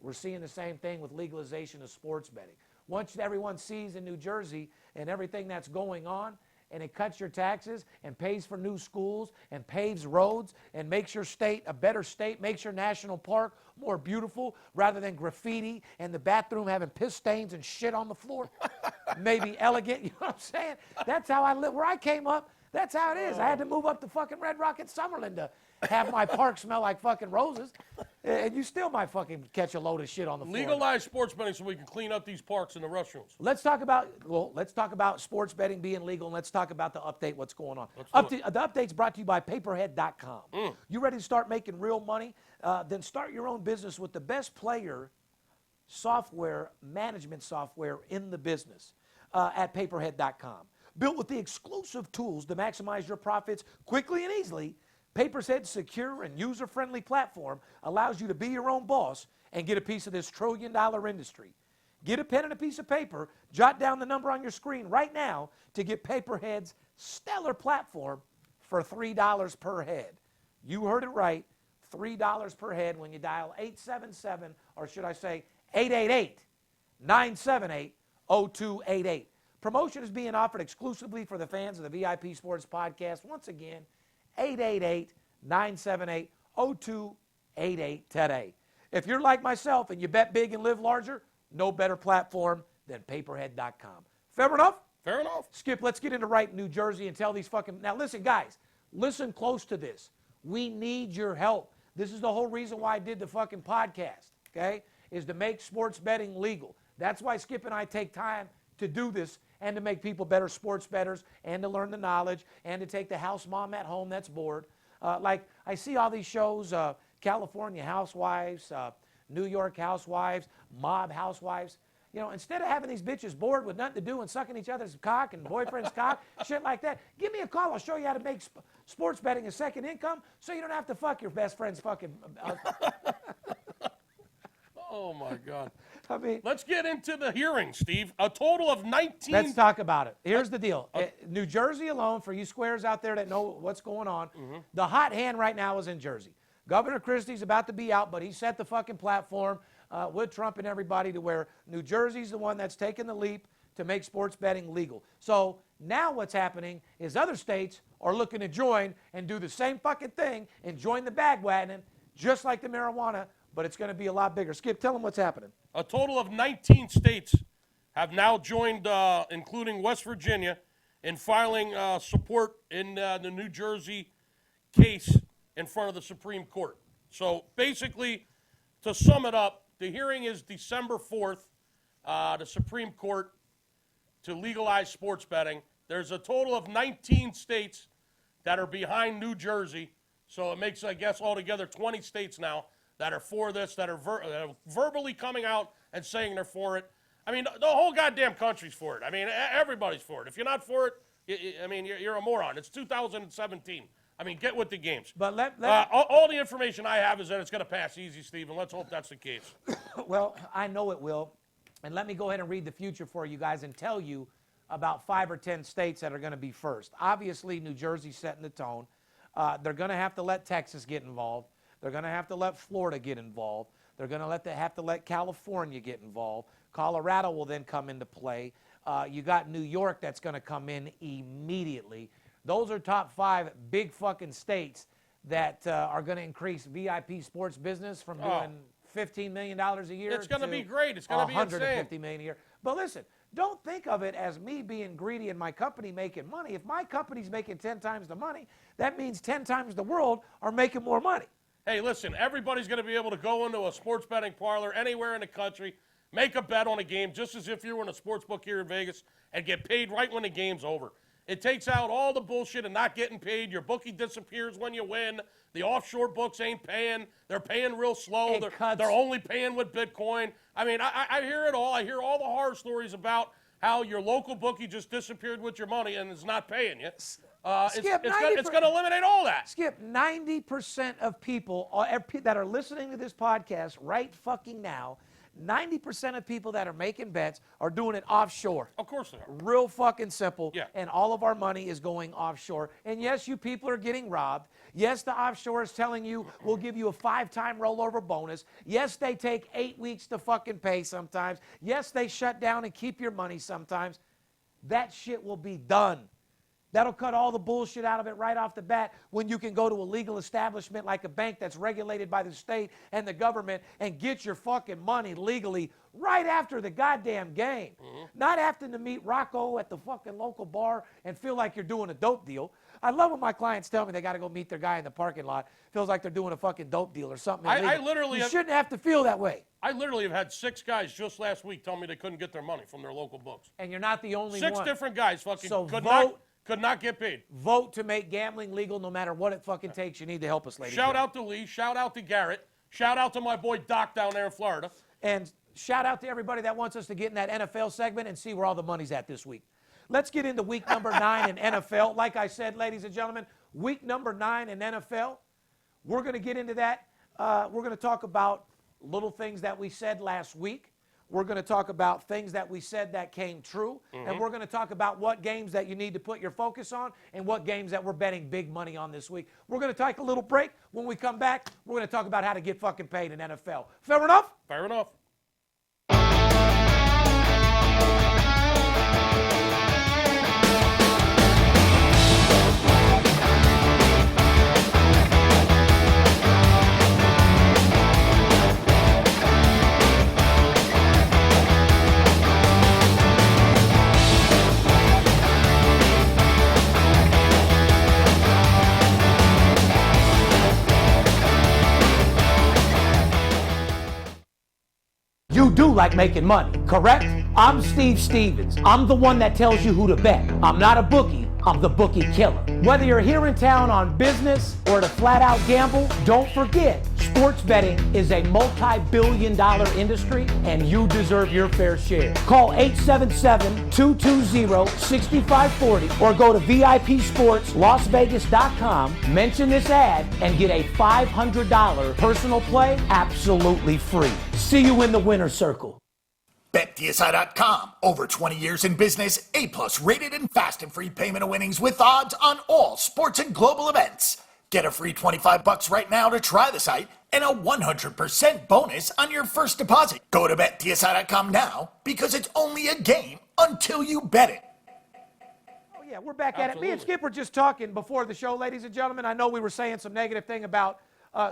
We're seeing the same thing with legalization of sports betting. Once everyone sees in New Jersey and everything that's going on, and it cuts your taxes and pays for new schools and paves roads and makes your state a better state, makes your national park more beautiful rather than graffiti and the bathroom having piss stains and shit on the floor, maybe elegant, you know what I'm saying? That's how I live. Where I came up, that's how it is. I had to move up to fucking Red Rock and Summerlin to have my park smell like fucking roses. And you still might fucking catch a load of shit on the floor. Legalize sports betting so we can clean up these parks and the restrooms. Let's talk about sports betting being legal, and let's talk about the update, what's going on. The update's brought to you by paperhead.com. You ready to start making real money? Then start your own business with the best player software, management software in the business at paperhead.com. Built with the exclusive tools to maximize your profits quickly and easily, Paperhead's secure and user-friendly platform allows you to be your own boss and get a piece of this trillion-dollar industry. Get a pen and a piece of paper, jot down the number on your screen right now to get Paperhead's stellar platform for $3 per head. You heard it right, $3 per head when you dial 877, or should I say 888-978-0288. Promotion is being offered exclusively for the fans of the VIP Sports Podcast. Once again, 888-978-0288 today. If you're like myself and you bet big and live larger, no better platform than paperhead.com. Fair enough? Fair enough. Skip, let's get into Wright, New Jersey and tell these fucking... Now listen, guys, listen close to this. We need your help. This is the whole reason why I did the fucking podcast, okay, is to make sports betting legal. That's why Skip and I take time to do this and to make people better sports bettors and to learn the knowledge and to take the house mom at home that's bored. Like I see all these shows, California Housewives, New York Housewives, Mob Housewives. You know, instead of having these bitches bored with nothing to do and sucking each other's cock and boyfriend's cock, shit like that, give me a call. I'll show you how to make sports betting a second income so you don't have to fuck your best friend's fucking... Oh, my God. I mean, let's get into the hearing, Steve. A total of 19. Let's talk about it. Here's the deal. New Jersey alone, for you squares out there that know what's going on, the hot hand right now is in Jersey. Governor Christie's about to be out, but he set the fucking platform with Trump and everybody to where New Jersey's the one that's taking the leap to make sports betting legal. So now what's happening is other states are looking to join and do the same fucking thing and join the bandwagon, just like the marijuana, but it's going to be a lot bigger. Skip, tell them what's happening. A total of 19 states have now joined, including West Virginia, in filing support in the New Jersey case in front of the Supreme Court. So basically, to sum it up, the hearing is December 4th, the Supreme Court to legalize sports betting. There's a total of 19 states that are behind New Jersey. So it makes, I guess, altogether 20 states now that are for this, that are verbally coming out and saying they're for it. I mean, the whole goddamn country's for it. I mean, everybody's for it. If you're not for it, I mean, you're a moron. It's 2017. I mean, get with the games. But all the information I have is that it's going to pass easy, Steve, and let's hope that's the case. Well, I know it will. And let me go ahead and read the future for you guys and tell you about 5 or 10 states that are going to be first. Obviously, New Jersey's setting the tone. They're going to have to let Texas get involved. They're going to have to let Florida get involved. They're going to have to let California get involved. Colorado will then come into play. You got New York that's going to come in immediately. Those are top 5 big fucking states that are going to increase VIP sports business from doing $15 million a year. It's going to be great. It's going to be insane. $150 million a year. But listen, don't think of it as me being greedy and my company making money. If my company's making 10 times the money, that means 10 times the world are making more money. Hey, listen, everybody's going to be able to go into a sports betting parlor anywhere in the country, make a bet on a game, just as if you were in a sports book here in Vegas, and get paid right when the game's over. It takes out all the bullshit and not getting paid. Your bookie disappears when you win. The offshore books ain't paying. They're paying real slow. They're only paying with Bitcoin. I mean, I hear it all. I hear all the horror stories about how your local bookie just disappeared with your money and is not paying you. It's going to eliminate all that. Skip, 90% of people that are listening to this podcast right fucking now, 90% of people that are making bets are doing it offshore. Of course they are. Real fucking simple. Yeah. And all of our money is going offshore. And yes, you people are getting robbed. Yes, the offshore is telling you we'll give you a 5-time rollover bonus. Yes, they take 8 weeks to fucking pay sometimes. Yes, they shut down and keep your money sometimes. That shit will be done. That'll cut all the bullshit out of it right off the bat when you can go to a legal establishment like a bank that's regulated by the state and the government and get your fucking money legally right after the goddamn game. Not having to meet Rocco at the fucking local bar and feel like you're doing a dope deal. I love when my clients tell me they got to go meet their guy in the parking lot. Feels like they're doing a fucking dope deal or something. I literally you shouldn't have to feel that way. I literally have had 6 guys just last week tell me they couldn't get their money from their local books. And you're not the only 6 one. different guys fucking So could not get paid. Vote to make gambling legal no matter what it fucking takes. You need to help us, ladies. Shout out to Lee. Shout out to Garrett. Shout out to my boy Doc down there in Florida. And shout out to everybody that wants us to get in that NFL segment and see where all the money's at this week. Let's get into week number 9 in NFL. Like I said, ladies and gentlemen, week number 9 in NFL. We're going to get into that. We're going to talk about little things that we said last week. We're going to talk about things that we said that came true. And we're going to talk about what games that you need to put your focus on and what games that we're betting big money on this week. We're going to take a little break. When we come back, we're going to talk about how to get fucking paid in NFL. Fair enough? Fair enough. You do like making money, correct? I'm Steve Stevens. I'm the one that tells you who to bet. I'm not a bookie. I'm the Bookie Killer. Whether you're here in town on business or to flat out gamble, don't forget, sports betting is a multi-billion-dollar industry and you deserve your fair share. Call 877-220-6540 or go to VIPSportsLasVegas.com, mention this ad, and get a $500 personal play absolutely free. See you in the winner's circle. BetDSI.com. Over 20 years in business, A+ rated and fast and free payment of winnings with odds on all sports and global events. Get a free $25 right now to try the site and a 100% bonus on your first deposit. Go to BetDSI.com now because it's only a game until you bet it. Oh, yeah, we're back at it. Me and Skip were just talking before the show, ladies and gentlemen. I know we were saying some negative thing about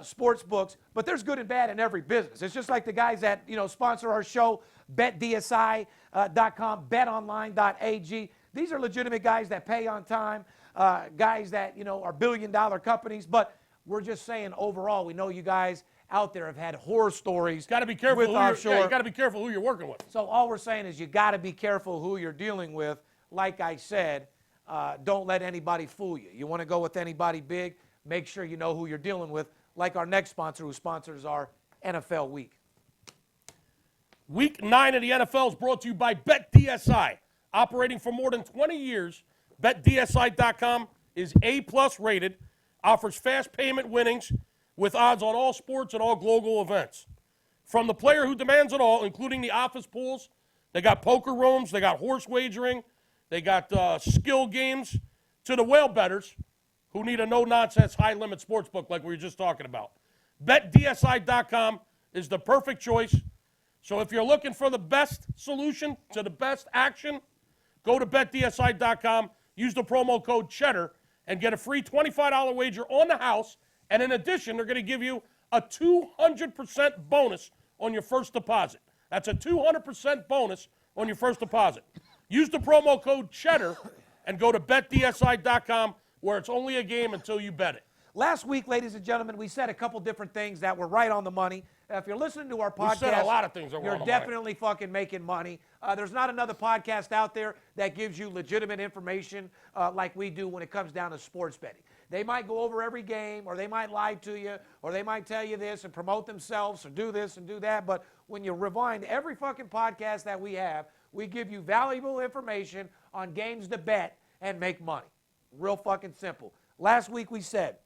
sports books, but there's good and bad in every business. It's just like the guys that, sponsor our show, BetDSI.com, BetOnline.ag. These are legitimate guys that pay on time, guys that, are billion-dollar companies, but we're just saying overall, we know you guys out there have had horror stories. Got to be careful. with offshore. You got to be careful who you're working with. So all we're saying is you got to be careful who you're dealing with. Like I said, don't let anybody fool you. You want to go with anybody big, make sure you know who you're dealing with, like our next sponsor who sponsors our NFL week. Week 9 of the NFL is brought to you by BetDSI. Operating for more than 20 years, BetDSI.com is A+ rated, offers fast payment winnings with odds on all sports and all global events. From the player who demands it all, including the office pools, they got poker rooms, they got horse wagering, they got skill games, to the whale bettors who need a no-nonsense, high-limit sports book like we were just talking about. BetDSI.com is the perfect choice. So if you're looking for the best solution to the best action, go to BetDSI.com, use the promo code Cheddar, and get a free $25 wager on the house. And in addition, they're going to give you a 200% bonus on your first deposit. That's a 200% bonus on your first deposit. Use the promo code Cheddar and go to BetDSI.com, where it's only a game until you bet it. Last week, ladies and gentlemen, we said a couple different things that were right on the money. If you're listening to our podcast, We said a lot of things that were you're on the money. definitely fucking making money. There's not another podcast out there that gives you legitimate information like we do when it comes down to sports betting. They might go over every game, or they might lie to you, or they might tell you this and promote themselves, or do this and do that. But when you rewind every fucking podcast that we have, we give you valuable information on games to bet and make money. Real fucking simple. Last week we said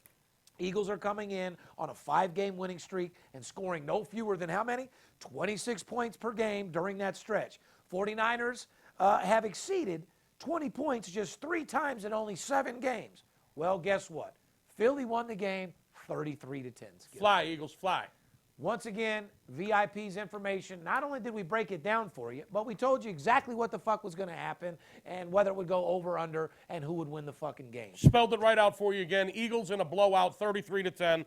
Eagles are coming in on a 5-game winning streak and scoring no fewer than how many? 26 points per game during that stretch. 49ers have exceeded 20 points just 3 times in only 7 games. Well, guess what? Philly won the game 33-10. Fly, Eagles, fly. Once again, VIP's information. Not only did we break it down for you, but we told you exactly what the fuck was going to happen and whether it would go over, under, and who would win the fucking game. Spelled it right out for you again. Eagles in a blowout, 33-10.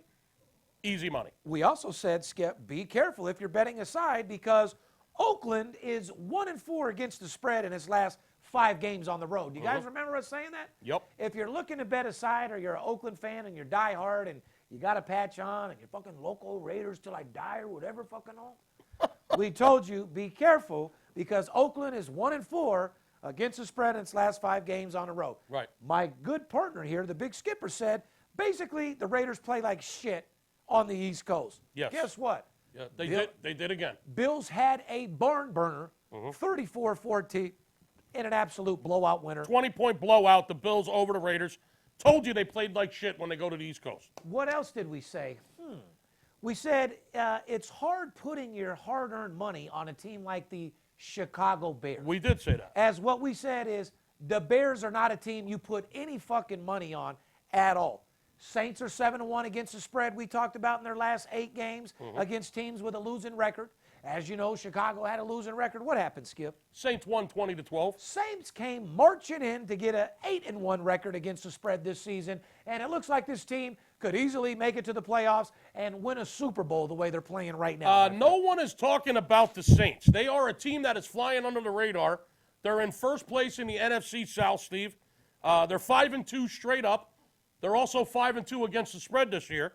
Easy money. We also said, Skip, be careful if you're betting a side because Oakland is 1-4 against the spread in its last 5 games on the road. You guys remember us saying that? Yep. If you're looking to bet a side or you're an Oakland fan and you're diehard and you got a patch on and you're fucking local Raiders till I die or whatever fucking on, we told you be careful because Oakland is 1-4 against the spread in its last 5 games on the road. Right. My good partner here, the big skipper, said basically the Raiders play like shit on the East Coast. Yes. Guess what? Yeah, they did again. Bills had a barn burner, 34-14, in an absolute blowout winner. 20-point blowout. The Bills over the Raiders. Told you they played like shit when they go to the East Coast. What else did we say? We said it's hard putting your hard-earned money on a team like the Chicago Bears. We did say that. As what we said is the Bears are not a team you put any fucking money on at all. Saints are 7-1 against the spread we talked about in their last 8 games against teams with a losing record. As you know, Chicago had a losing record. What happened, Skip? Saints won 20-12. Saints came marching in to get an 8-1 record against the spread this season, and it looks like this team could easily make it to the playoffs and win a Super Bowl the way they're playing right now. No one is talking about the Saints. They are a team that is flying under the radar. They're in first place in the NFC South, Steve. They're 5-2 straight up. They're also 5-2 against the spread this year.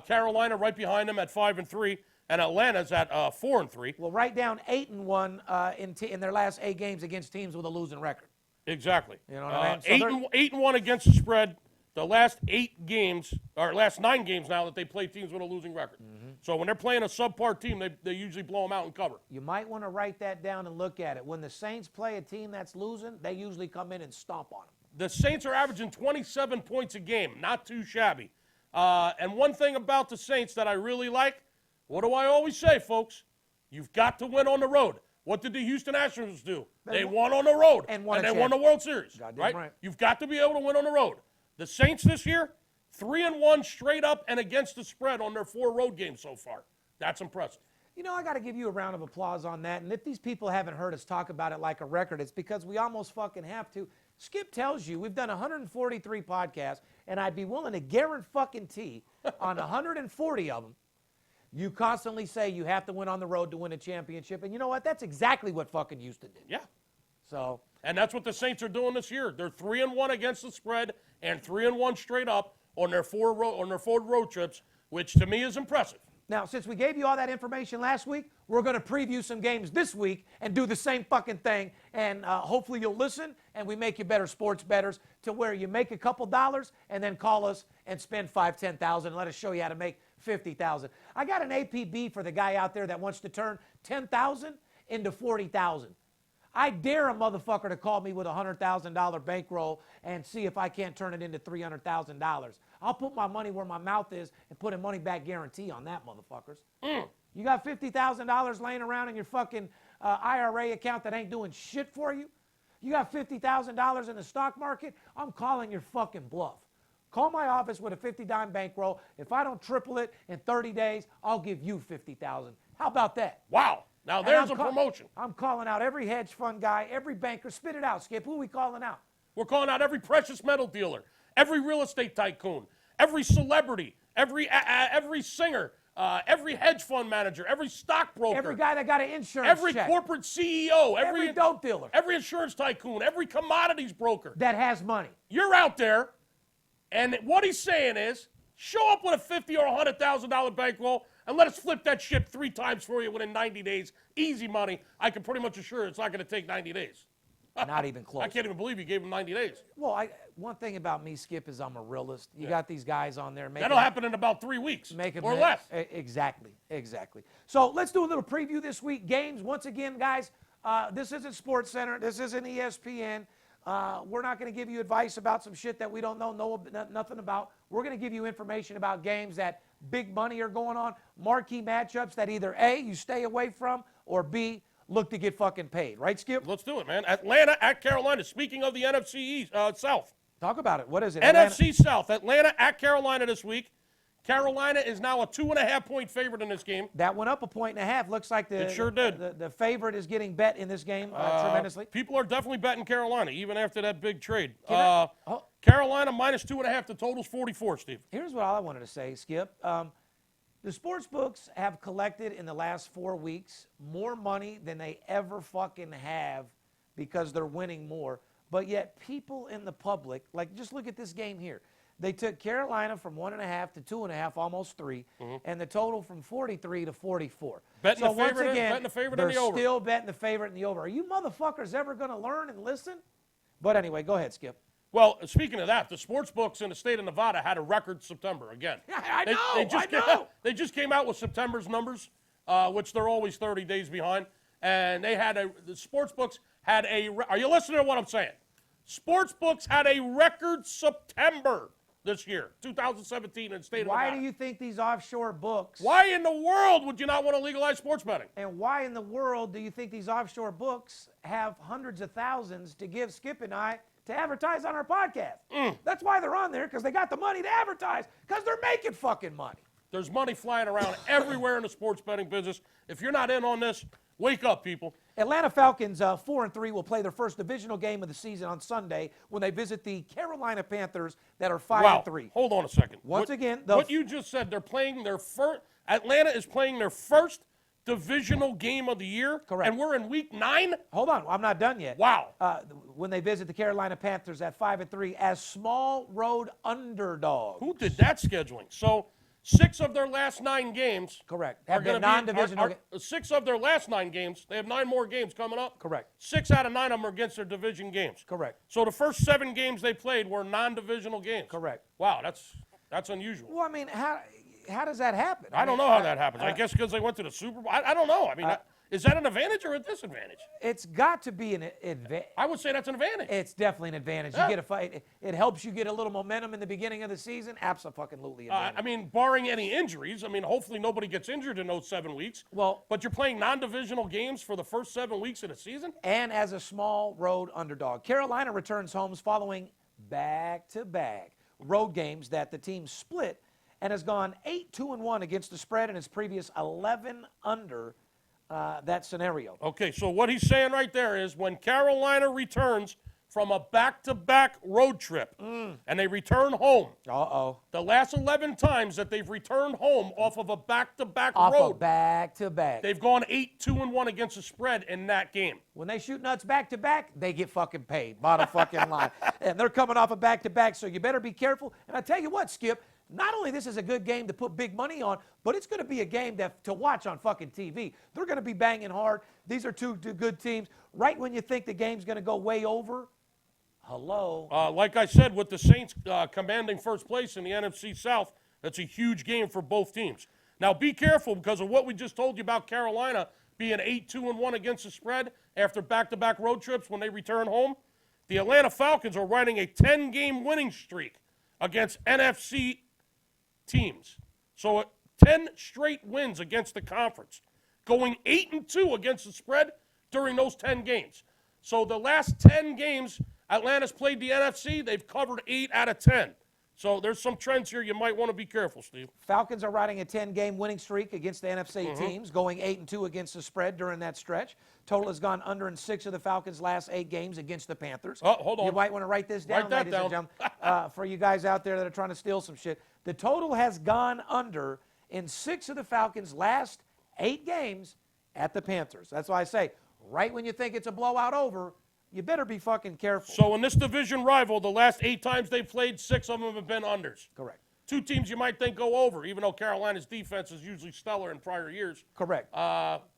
Carolina right behind them at 5-3. And Atlanta's at 4-3. Well, write down 8-1 in their last 8 games against teams with a losing record. Exactly. You know what I mean? 8-1 against the spread. The last 8 games, or last 9 games now that they play teams with a losing record. So when they're playing a subpar team, they usually blow them out and cover. You might want to write that down and look at it. When the Saints play a team that's losing, they usually come in and stomp on them. The Saints are averaging 27 points a game. Not too shabby. And one thing about the Saints that I really like, what do I always say, folks? You've got to win on the road. What did the Houston Astros do? They won on the road, and they won the World Series. Right? You've got to be able to win on the road. The Saints this year, 3-1 straight up and against the spread on their 4 road games so far. That's impressive. You know, I got to give you a round of applause on that. And if these people haven't heard us talk about it like a record, it's because we almost fucking have to. Skip tells you we've done 143 podcasts, and I'd be willing to guarantee on 140 of them, you constantly say you have to win on the road to win a championship. And you know what? That's exactly what fucking Houston did. Yeah. So. And that's what the Saints are doing this year. They're 3-1 against the spread and 3-1 straight up on their 4 road trips, which to me is impressive. Now, since we gave you all that information last week, we're going to preview some games this week and do the same fucking thing. And hopefully you'll listen and we make you better sports bettors to where you make a couple dollars and then call us and spend $5,000, $10,000 and let us show you how to make $50,000. I got an APB for the guy out there that wants to turn $10,000 into $40,000. I dare a motherfucker to call me with a $100,000 bankroll and see if I can't turn it into $300,000. I'll put my money where my mouth is and put a money back guarantee on that, motherfuckers. You got $50,000 laying around in your fucking IRA account that ain't doing shit for you? You got $50,000 in the stock market? I'm calling your fucking bluff. Call my office with a 50-dime bankroll. If I don't triple it in 30 days, I'll give you $50,000. How about that? Wow. Now there's a promotion. I'm calling out every hedge fund guy, every banker. Spit it out, Skip. Who are we calling out? We're calling out every precious metal dealer, every real estate tycoon, every celebrity, every singer, every hedge fund manager, every stockbroker. Every guy that got an insurance every check. Corporate CEO. Every dope dealer. Every insurance tycoon. Every commodities broker. That has money. You're out there, and what he's saying is, show up with a $50,000 or $100,000 bankroll and let us flip that shit 3 times for you within 90 days. Easy money. I can pretty much assure it's not going to take 90 days. Not even close. I can't even believe you gave him 90 days. Well, one thing about me, Skip, is I'm a realist. You got these guys on there making. That'll happen in about 3 weeks or less. Exactly. So let's do a little preview this week. Games, once again, guys, this isn't SportsCenter. This isn't ESPN. We're not going to give you advice about some shit that we don't know nothing about. We're going to give you information about games that big money are going on, marquee matchups that either A, you stay away from, or B, look to get fucking paid. Right, Skip? Let's do it, man. Atlanta at Carolina. Speaking of the NFC East, South. Talk about it. What is it? NFC South. Atlanta at Carolina this week. Carolina is now a 2.5-point favorite in this game. That went up 1.5 points. Looks like It sure did. The favorite is getting bet in this game tremendously. People are definitely betting Carolina, even after that big trade. Oh. Carolina minus 2.5. The total's 44, Steve. Here's what I wanted to say, Skip. The sports books have collected in the last 4 weeks more money than they ever fucking have because they're winning more. But yet people in the public, like just look at this game here. They took Carolina from 1.5 to 2.5, almost 3, and the total from 43 to 44. Betting so the favorite, once again, betting the favorite they're in the over. still betting the favorite in the over. Are you motherfuckers ever going to learn and listen? But anyway, go ahead, Skip. Well, speaking of that, the sports books in the state of Nevada had a record September again. I know. They just came out with September's numbers, which they're always 30 days behind. And they had the sports books had are you listening to what I'm saying? Sports books had a record September this year, 2017 in the state of Nevada. Why do you think these offshore books? Why in the world would you not want to legalize sports betting? And why in the world do you think these offshore books have hundreds of thousands to give Skip and I to advertise on our podcast? That's why they're on there, because they got the money to advertise, because they're making fucking money. There's money flying around everywhere in the sports betting business. If you're not in on this, wake up, people. Atlanta Falcons, 4-3, will play their first divisional game of the season on Sunday when they visit the Carolina Panthers that are 5-3. Hold on a second. Once again, what you just said, they're playing their first. Atlanta is playing their first divisional game of the year. Correct. And we're in week 9. Hold on, I'm not done yet. Wow. When they visit the Carolina Panthers at 5-3 as small road underdogs. Who did that scheduling? So 6 of their last 9 games. Correct. Are Have been going non-divisional. to be 6 of their last 9 games. They have 9 more games coming up. Correct. 6 out of 9 of them are against their division games. Correct. So the first 7 games they played were non-divisional games. Correct. Wow, that's unusual. Well, I mean, how does that happen? I don't know how that happens. I guess because they went to the Super Bowl. I don't know. I mean, is that an advantage or a disadvantage? It's got to be an advantage. I would say that's an advantage. It's definitely an advantage. Yeah. You get a fight. It helps you get a little momentum in the beginning of the season. Absolutely. I mean, barring any injuries. I mean, hopefully nobody gets injured in those 7 weeks. Well, but you're playing non-divisional games for the first 7 weeks of the season? And as a small road underdog. Carolina returns homes following back-to-back road games that the team split and has gone 8-2-1 against the spread in its previous 11 under that scenario. Okay, so what he's saying right there is when Carolina returns from a back-to-back road trip and they return home, the last 11 times that they've returned home off of a back-to-back road, Of back-to-back. they've gone 8-2-1 against the spread in that game. When they shoot nuts back-to-back, they get fucking paid. Bottom fucking line. And they're coming off a back-to-back, so you better be careful. And I tell you what, Skip, not only this is a good game to put big money on, but it's going to be a game to watch on fucking TV. They're going to be banging hard. These are two good teams. Right when you think the game's going to go way over, hello. Like I said, with the Saints commanding first place in the NFC South, that's a huge game for both teams. Now, be careful because of what we just told you about Carolina being 8-2-1 against the spread after back-to-back road trips when they return home. The Atlanta Falcons are riding a 10-game winning streak against NFC teams. So 10 straight wins against the conference, going 8-2 against the spread during those 10 games. So the last 10 games Atlanta's played the NFC, they've covered 8 out of 10. So there's some trends here you might want to be careful, Steve. Falcons are riding a 10-game winning streak against the NFC teams, going 8-2 against the spread during that stretch. Total has gone under in 6 of the Falcons' last 8 games against the Panthers. Oh, hold on. You might want to write this down, Write that ladies down. and gentlemen, for you guys out there that are trying to steal some shit. The total has gone under in 6 of the Falcons' last 8 games at the Panthers. That's why I say, right when you think it's a blowout over, you better be fucking careful. So in this division rival, the last 8 times they've played, 6 of them have been unders. Correct. 2 teams you might think go over, even though Carolina's defense is usually stellar in prior years. Correct.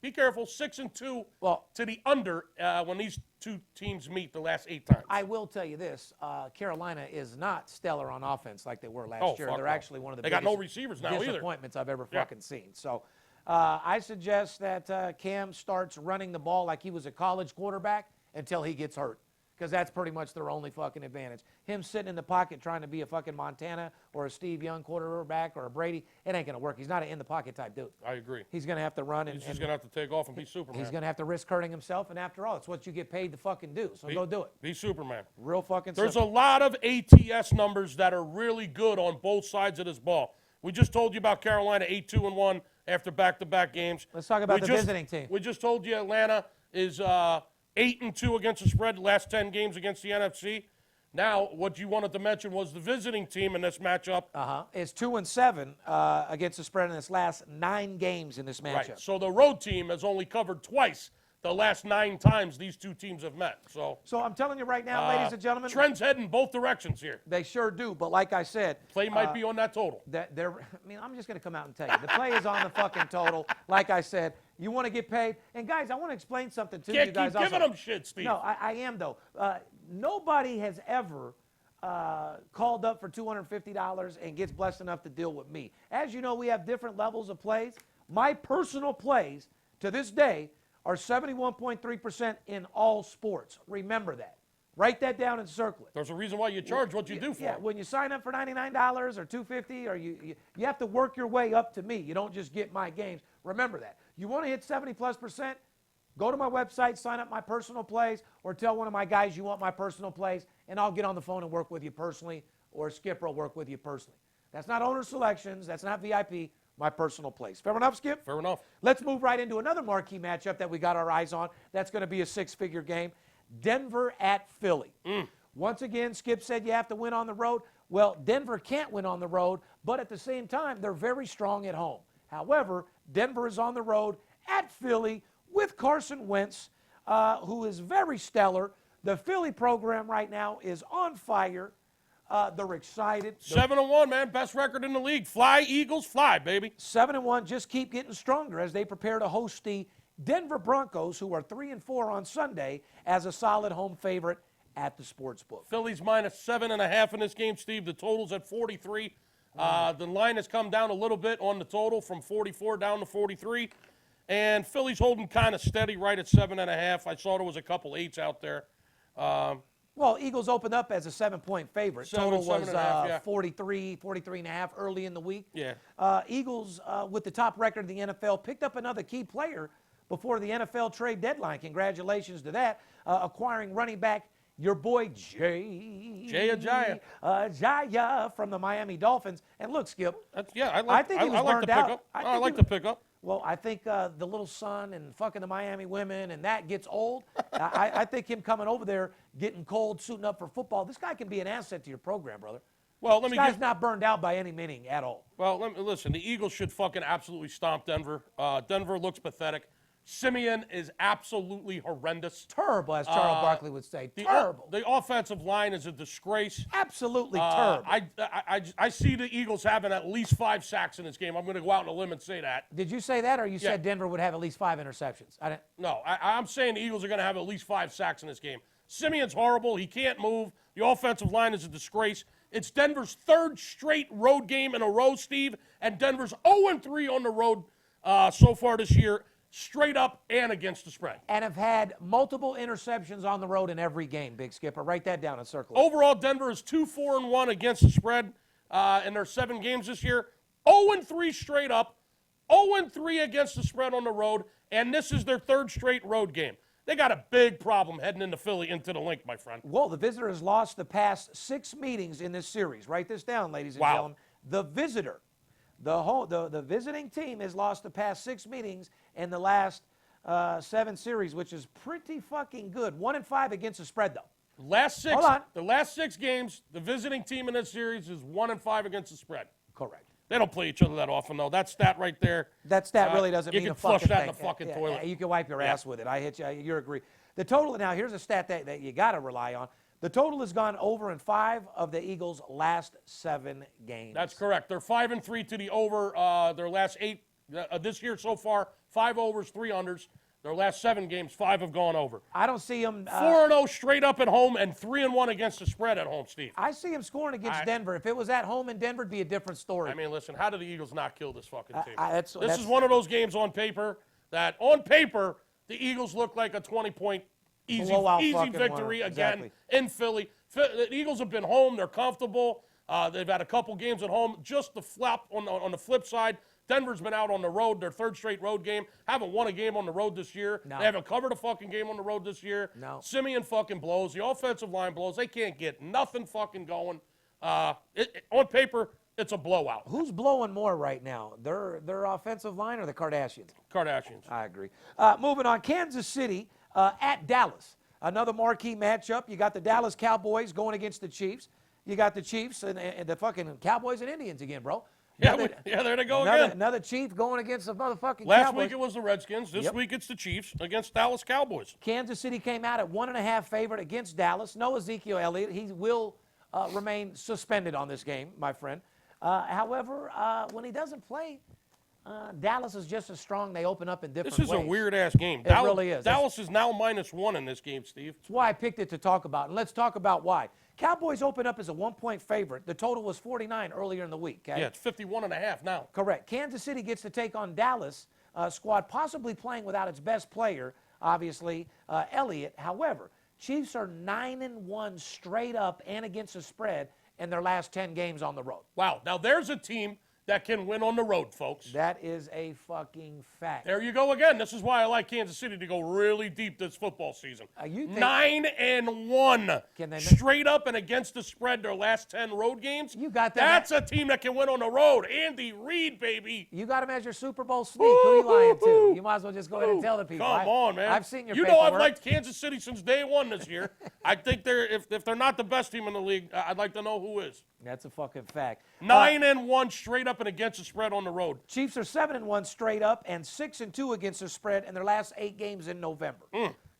Be careful, 6-2 Well, to the under when these 2 teams meet the last 8 times. I will tell you this, Carolina is not stellar on offense like they were last year. fuck They're no. actually one of the They biggest got no receivers now either. disappointments I've ever Yeah. fucking seen. So I suggest that Cam starts running the ball like he was a college quarterback until he gets hurt, because that's pretty much their only fucking advantage. Him sitting in the pocket trying to be a fucking Montana or a Steve Young quarterback or a Brady, it ain't going to work. He's not an in-the-pocket type dude. I agree. He's going to have to run. He's just going to have to take off and be Superman. He's going to have to risk hurting himself, and after all, it's what you get paid to fucking do. So go do it. Be Superman. Real fucking There's simple. a lot of ATS numbers that are really good on both sides of this ball. We just told you about Carolina 8-2-1 after back-to-back games. Let's talk about the visiting team. We just told you Atlanta is 8-2 against the spread, last 10 games against the NFC. Now, what you wanted to mention was the visiting team in this matchup. Is 2-7 against the spread in its last 9 games in this matchup. Right. So the road team has only covered twice the last 9 times these two teams have met. So I'm telling you right now, ladies and gentlemen, trends head in both directions here. they sure do. But like I said, Play might be on that total. I'm just going to come out and tell you, the play is on the fucking total. Like I said, you want to get paid. And guys, I want to explain something to you guys. Keep giving them shit, Steve. No, I am though. Nobody has ever called up for $250 and gets blessed enough to deal with me. As you know, we have different levels of plays. My personal plays to this day are 71.3% in all sports. Remember that. Write that down and circle it. There's a reason why you charge what you do for it. When you sign up for $99 or $250, or you have to work your way up to me. You don't just get my games. Remember that. You want to hit 70+%? Go to my website, sign up my personal plays, or tell one of my guys you want my personal plays, and I'll get on the phone and work with you personally, or Skipper will work with you personally. That's not owner selections. That's not VIP. My personal plays. Fair enough, Skip? Fair enough. Let's move right into another marquee matchup that we got our eyes on. That's going to be a 6-figure game. Denver at Philly. Once again, Skip said you have to win on the road. Well, Denver can't win on the road, but at the same time, they're very strong at home. However, Denver is on the road at Philly with Carson Wentz, who is very stellar. The Philly program right now is on fire. They're excited. 7-1, man. Best record in the league. Fly, Eagles, fly, baby. 7-1, just keep getting stronger as they prepare to host the Denver Broncos, who are 3-4 on Sunday, as a solid home favorite at the sportsbook. Philly's -7.5 in this game, Steve. The total's at 43. The line has come down a little bit on the total from 44 down to 43. And Philly's holding kind of steady right at 7.5. I saw there was a couple 8s out there. Well, Eagles opened up as a 7-point favorite. Total was 7.5, 43.5 early in the week. Yeah. Eagles, with the top record in the NFL, picked up another key player before the NFL trade deadline. Congratulations to that. Acquiring running back, your boy Jay Ajayi from the Miami Dolphins. And look, Skip. I think he was burned out. I like the pickup. Well, I think the little son and fucking the Miami women and that gets old. I think him coming over there, getting cold, suiting up for football, this guy can be an asset to your program, brother. Well, this guy's not burned out by any meaning at all. Well, listen, the Eagles should fucking absolutely stomp Denver. Denver looks pathetic. Simeon is absolutely horrendous. Terrible, as Charles Barkley would say. Terrible. The offensive line is a disgrace. Absolutely terrible. I see the Eagles having at least 5 sacks in this game. I'm going to go out on a limb and say that. Did you say that, or you said Denver would have at least 5 interceptions? No, I'm saying the Eagles are going to have at least 5 sacks in this game. Simeon's horrible. He can't move. The offensive line is a disgrace. It's Denver's 3rd straight road game in a row, Steve, and Denver's 0-3 on the road so far this year. Straight up and against the spread. And have had multiple interceptions on the road in every game, Big Skipper. Write that down and circle it. Overall, Denver is 2-4-1 against the spread in their 7 games this year. 0-3 straight up, 0-3 against the spread on the road, and this is their 3rd straight road game. They got a big problem heading into Philly, into the link, my friend. Well, the visitor has lost the past 6 meetings in this series. Write this down, ladies and gentlemen. The visitor. The visiting team has lost the past 6 meetings in the last 7 series, which is pretty fucking good. 1-5 against the spread, though. The last 6 games, the visiting team in this series is 1-5 against the spread. Correct. They don't play each other that often, though. That stat right there. That stat really doesn't mean a fucking thing. You can flush that in the fucking toilet. You can wipe your ass with it. I hit you. You agree. The total, now here's a stat that you got to rely on. The total has gone over in 5 of the Eagles' last 7 games. That's correct. They're 5-3 to the over their last 8 this year so far. 5 overs, 3 unders. Their last 7 games, 5 have gone over. I don't see them 4-0 straight up at home and 3-1 against the spread at home, Steve. I see them scoring against Denver. If it was at home in Denver, it'd be a different story. I mean, listen, how do the Eagles not kill this fucking team? This is one of those games on paper that, on paper, the Eagles look like a 20-point easy victory again in Philly. The Eagles have been home. They're comfortable. They've had a couple games at home. Just the flop on the flip side, Denver's been out on the road. Their 3rd straight road game. Haven't won a game on the road this year. No. They haven't covered a fucking game on the road this year. No. Simeon fucking blows. The offensive line blows. They can't get nothing fucking going. On paper, it's a blowout. Who's blowing more right now? Their offensive line or the Kardashians? Kardashians. I agree. Moving on, Kansas City at Dallas. Another marquee matchup. You got the Dallas Cowboys going against the Chiefs. You got the Chiefs and the fucking Cowboys and Indians again, bro. Yeah, there they go again. Another Chief going against the motherfucking Last Cowboys. week it was the Redskins. This week it's the Chiefs against Dallas Cowboys. Kansas City came out at 1.5 favorite against Dallas. No Ezekiel Elliott. He will remain suspended on this game, my friend. However, when he doesn't play, Dallas is just as strong. They open up in different ways. This is a weird-ass game. It really is. Dallas is now -1 in this game, Steve. That's why I picked it to talk about. And let's talk about why. Cowboys open up as a 1-point favorite. The total was 49 earlier in the week. Okay? Yeah, it's 51.5 now. Correct. Kansas City gets to take on Dallas squad, possibly playing without its best player, obviously, Elliott. However, Chiefs are 9-1 straight up and against the spread in their last 10 games on the road. Wow. Now there's a team that can win on the road, folks. That is a fucking fact. There you go again. This is why I like Kansas City to go really deep this football season. You think 9-1 straight up and against the spread their last 10 road games. You got that. That's a team that can win on the road. Andy Reid, baby. You got to measure Super Bowl sneak. Who you lying to? You might as well just go ahead and tell the people. Come on, man. I've seen your You paperwork. know I've liked Kansas City since day one this year. I think if they're not the best team in the league, I'd like to know who is. That's a fucking fact. 9-1 straight up and against the spread on the road. Chiefs are 7-1 straight up and 6-2 against the spread in their last 8 games in November.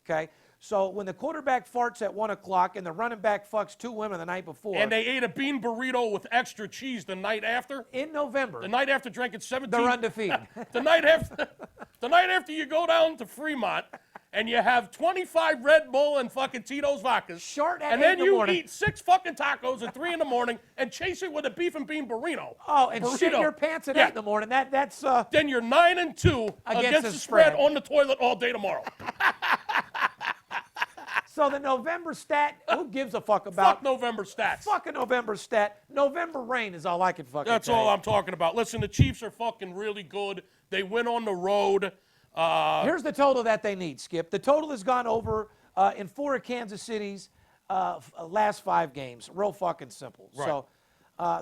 Okay, so when the quarterback farts at 1 o'clock and the running back fucks 2 women the night before, And they ate a bean burrito with extra cheese the night after. in November, The night after drinking 17. they're undefeated. the night after you go down to Fremont and you have 25 Red Bull and fucking Tito's vodkas. Short at and 8 then in the you morning. eat 6 fucking tacos at 3 in the morning and chase it with a beef and bean burrito. Oh, and shit Burrito. your pants at Yeah. 8 in the morning. That's Then you're 9-2 against the spread on the toilet all day tomorrow. so the November stat. Who gives a fuck about? Fuck November stats. Fucking November stat. November rain is all I can fucking. That's tell all you. I'm talking about. Listen, the Chiefs are fucking really good. They win on the road. Here's the total that they need, Skip. The total has gone over in 4 of Kansas City's last 5 games. Real fucking simple. Right. So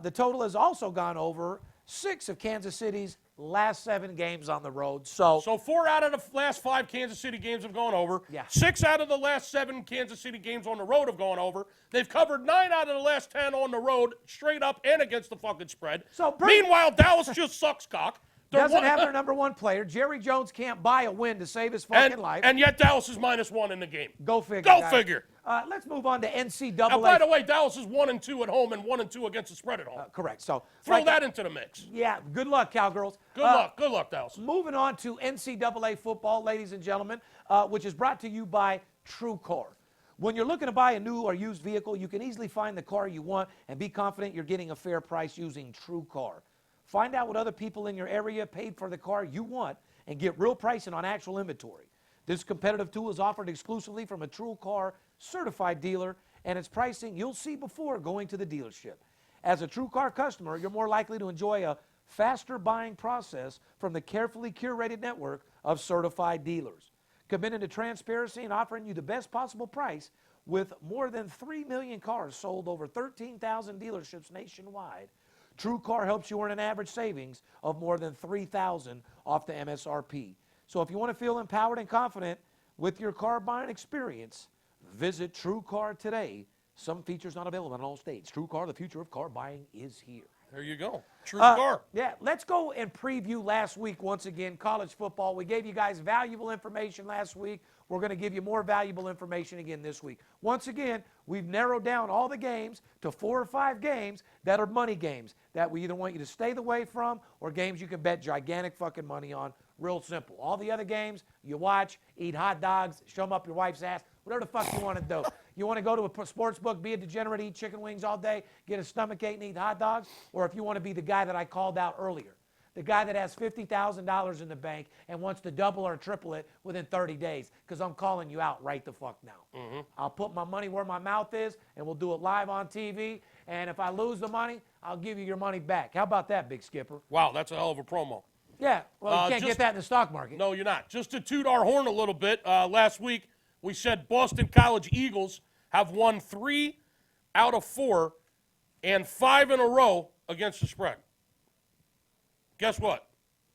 the total has also gone over 6 of Kansas City's last 7 games on the road. So 4 out of the last 5 Kansas City games have gone over. Yeah. 6 out of the last 7 Kansas City games on the road have gone over. They've covered 9 out of the last 10 on the road, straight up and against the fucking spread. So meanwhile, Dallas just sucks cock. doesn't have their number 1 player. Jerry Jones can't buy a win to save his fucking life. And yet Dallas is -1 in the game. Go figure. Go guys. figure. Let's move on to NCAA. Now, by the way, Dallas is 1-2 at home and 1-2 against the spread at home. Correct. So Throw that into the mix. Yeah. Good luck, Cowgirls. Good luck, Dallas. Moving on to NCAA football, ladies and gentlemen, which is brought to you by TrueCar. When you're looking to buy a new or used vehicle, you can easily find the car you want and be confident you're getting a fair price using TrueCar. Find out what other people in your area paid for the car you want and get real pricing on actual inventory. This competitive tool is offered exclusively from a TrueCar certified dealer, and its pricing you'll see before going to the dealership. As a TrueCar customer, you're more likely to enjoy a faster buying process from the carefully curated network of certified dealers. Committed to transparency and offering you the best possible price with more than 3 million cars sold over 13,000 dealerships nationwide, TrueCar helps you earn an average savings of more than $3,000 off the MSRP. So if you want to feel empowered and confident with your car buying experience, visit TrueCar today. Some features not available in all states. TrueCar, the future of car buying, is here. There you go. TrueCar. Yeah, let's go and preview last week once again, college football. We gave you guys valuable information last week. We're going to give you more valuable information again this week. Once again, we've narrowed down all the games to 4 or 5 games that are money games that we either want you to stay away from or games you can bet gigantic fucking money on. Real simple. All the other games, you watch, eat hot dogs, show them up your wife's ass, whatever the fuck you want to do. You want to go to a sports book, be a degenerate, eat chicken wings all day, get a stomachache and eat hot dogs, or if you want to be the guy that I called out earlier, the guy that has $50,000 in the bank and wants to double or triple it within 30 days, because I'm calling you out right the fuck now. I'll put my money where my mouth is, and we'll do it live on TV, and if I lose the money, I'll give you your money back. How about that, Big Skipper? Wow, that's a hell of a promo. Yeah, well, you can't get that in the stock market. No, you're not. Just to toot our horn a little bit, last week we said Boston College Eagles have won 3 out of 4 and 5 in a row against the spread. Guess what?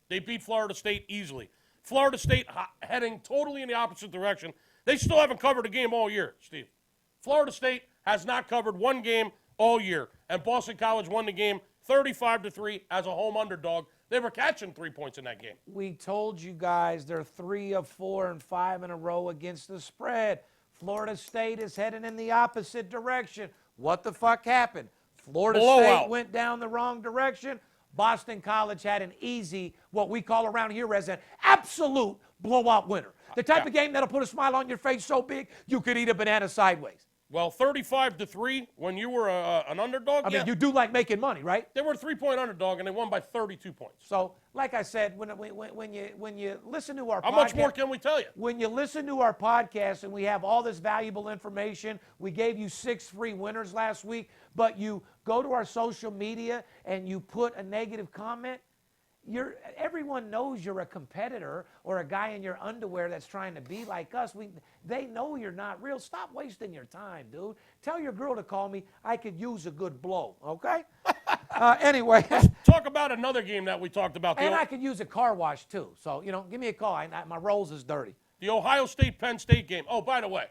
They beat Florida State easily. Florida State heading totally in the opposite direction. They still haven't covered a game all year, Steve. Florida State has not covered one game all year, and Boston College won the game 35-3 as a home underdog. They were catching 3 points in that game. We told you guys they're 3 of 4 and 5 in a row against the spread. Florida State is heading in the opposite direction. What the fuck happened? Florida Blowout. State went down the wrong direction. Boston College had an easy, what we call around here as an absolute blowout winner. The type of game that'll put a smile on your face so big you could eat a banana sideways. Well, 35-3 when you were an underdog. I mean, you do like making money, right? They were a 3-point underdog and they won by 32 points. So, like I said, when you listen to our How podcast, much more can we tell you? when you listen to our podcast and we have all this valuable information, we gave you 6 free winners last week, but you go to our social media and you put a negative comment, everyone knows you're a competitor or a guy in your underwear that's trying to be like us. They know you're not real. Stop wasting your time, dude. Tell your girl to call me. I could use a good blow, okay? Anyway. Talk about another game that we talked about. And I could use a car wash, too. So, give me a call. My Rolls is dirty. The Ohio State-Penn State game. Oh, by the way,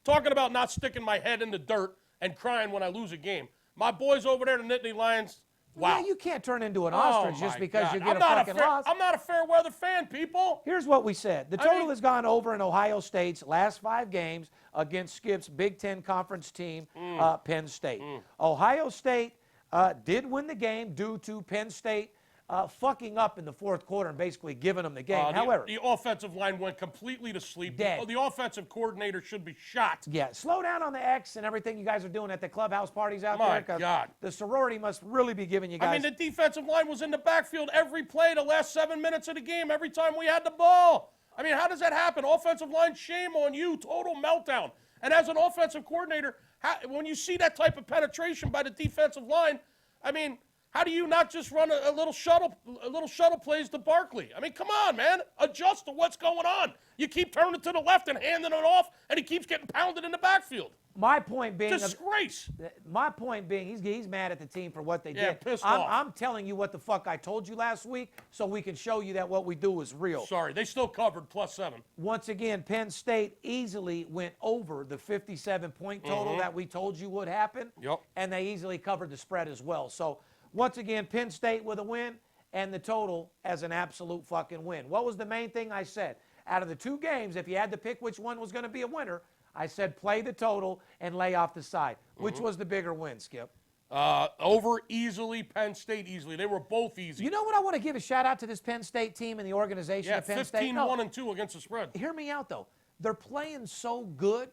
talking about not sticking my head in the dirt and crying when I lose a game. My boys over there, the Nittany Lions, wow. Yeah, you can't turn into an ostrich just because God. you get a fucking loss. I'm not a fair weather fan, people. Here's what we said. The total has gone over in Ohio State's last 5 games against Skip's Big Ten Conference team, Penn State. Ohio State did win the game due to Penn State fucking up in the fourth quarter and basically giving them the game. However, the offensive line went completely to sleep. Dead. The offensive coordinator should be shot. yeah, slow down on the X and everything you guys are doing at the clubhouse parties out My there. 'Cause God. the sorority must really be giving you guys. I mean, the defensive line was in the backfield every play the last 7 minutes of the game, every time we had the ball. I mean, how does that happen? Offensive line, shame on you, total meltdown. And as an offensive coordinator, when you see that type of penetration by the defensive line, I mean, how do you not just run a little shuttle plays to Barkley? I mean, come on, man. Adjust to what's going on. You keep turning it to the left and handing it off, and he keeps getting pounded in the backfield. My point being, Disgrace. he's mad at the team for what they Yeah, did. pissed off. I'm telling you what the fuck I told you last week so we can show you that what we do is real. Sorry, they still covered +7. Once again, Penn State easily went over the 57-point total that we told you would happen. Yep. And they easily covered the spread as well. So, once again, Penn State with a win and the total as an absolute fucking win. What was the main thing I said? Out of the 2 games, if you had to pick which one was going to be a winner, I said play the total and lay off the side. Which was the bigger win, Skip? Over easily, Penn State easily. They were both easy. You know what? I want to give a shout out to this Penn State team and the organization of Penn State. 15-1-2 against the spread. Hear me out, though. They're playing so good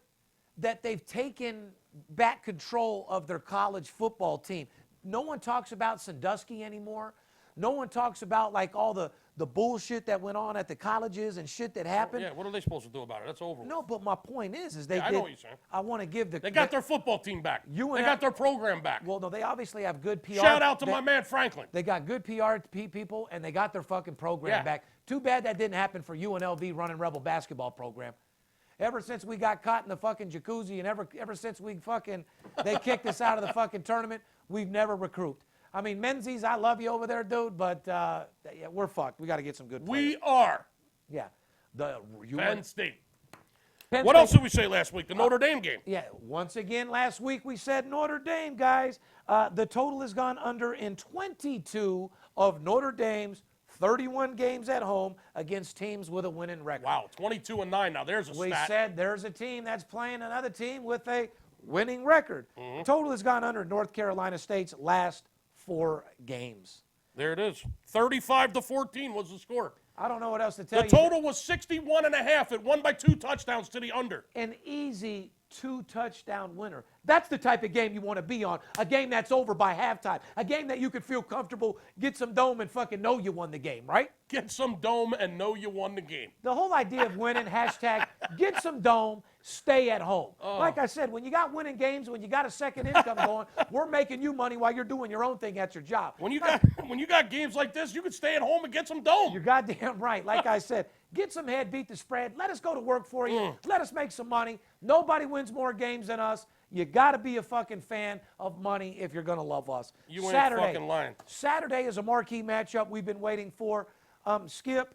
that they've taken back control of their college football team. No one talks about Sandusky anymore. No one talks about like all the bullshit that went on at the colleges and shit that happened. Yeah, what are they supposed to do about it? That's over. No, but my point is they I know what you're saying. I want to give the. They got their football team back. They got their program back. Well, no, they obviously have good PR. Shout out to my man Franklin. They got good PR people, and they got their fucking program back. Too bad that didn't happen for UNLV running Rebel basketball program. Ever since we got caught in the fucking jacuzzi and ever since they kicked us out of the fucking tournament, we've never recruited. I mean, Menzies, I love you over there, dude, but we're fucked. We got to get some good players. We are. Yeah. Penn State. Penn What State- else did we say last week? The Notre Dame game. Yeah, once again, last week we said Notre Dame, guys. The total has gone under in 22 of Notre Dame's 31 games at home against teams with a winning record. Wow, 22-9. Now there's a We stat. said there's a team that's playing another team with a winning record. Total has gone under North Carolina State's last 4 games. There it is. 35-14 was the score. I don't know what else to tell The you. total was 61.5. It won by 2 touchdowns to the under. An easy 2-touchdown winner. That's the type of game you want to be on. A game that's over by halftime. A game that you could feel comfortable, get some dome, and fucking know you won the game, right? Get some dome and know you won the game. The whole idea of winning, hashtag, get some dome, stay at home. Like I said, when you got winning games, when you got a second income going, we're making you money while you're doing your own thing at your job. When you got games like this, you can stay at home and get some dome. You're goddamn right. Like I said, Get some head, beat the spread. Let us go to work for you. Let us make some money. Nobody wins more games than us. You got to be a fucking fan of money if you're going to love us. You ain't fucking lying. Saturday is a marquee matchup we've been waiting for. Skip,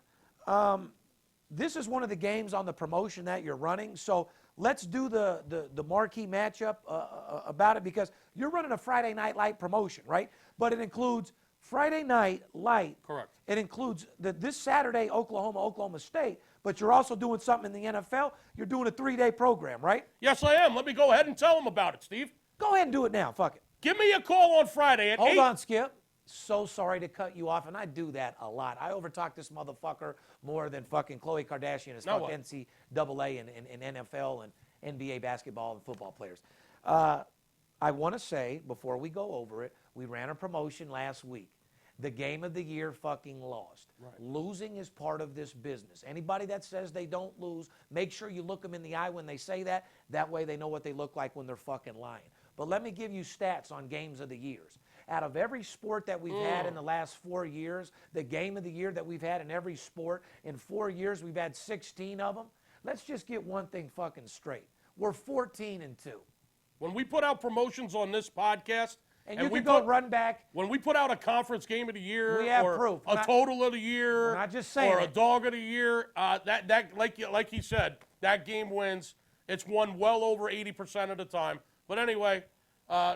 this is one of the games on the promotion that you're running. So let's do the marquee matchup about it, because you're running a Friday Night Light promotion, right? But it includes Friday Night Light. Correct. It includes this Saturday, Oklahoma State, but you're also doing something in the NFL. You're doing a 3-day program, right? Yes, I am. Let me go ahead and tell them about it, Steve. Go ahead and do it now. Fuck it. Give me a call on Friday at 8. Hold on, Skip. So sorry to cut you off, and I do that a lot. I overtalk this motherfucker more than fucking Khloe Kardashian has talked NCAA and NFL and NBA basketball and football players. I want to say, before we go over it, we ran a promotion last week. The game of the year fucking lost. Right. Losing is part of this business. Anybody that says they don't lose, make sure you look them in the eye when they say that. That way they know what they look like when they're fucking lying. But let me give you stats on games of the years. Out of every sport that we've had in the last 4 years, the game of the year that we've had in every sport, in 4 years we've had 16 of them. Let's just get one thing fucking straight. We're 14-2. When we put out promotions on this podcast, and you can go run back. When we put out a conference game of the year, we have or proof. a total of the year, we're not just saying or a dog of the year, that like he said, that game wins. It's won well over 80% of the time. But anyway,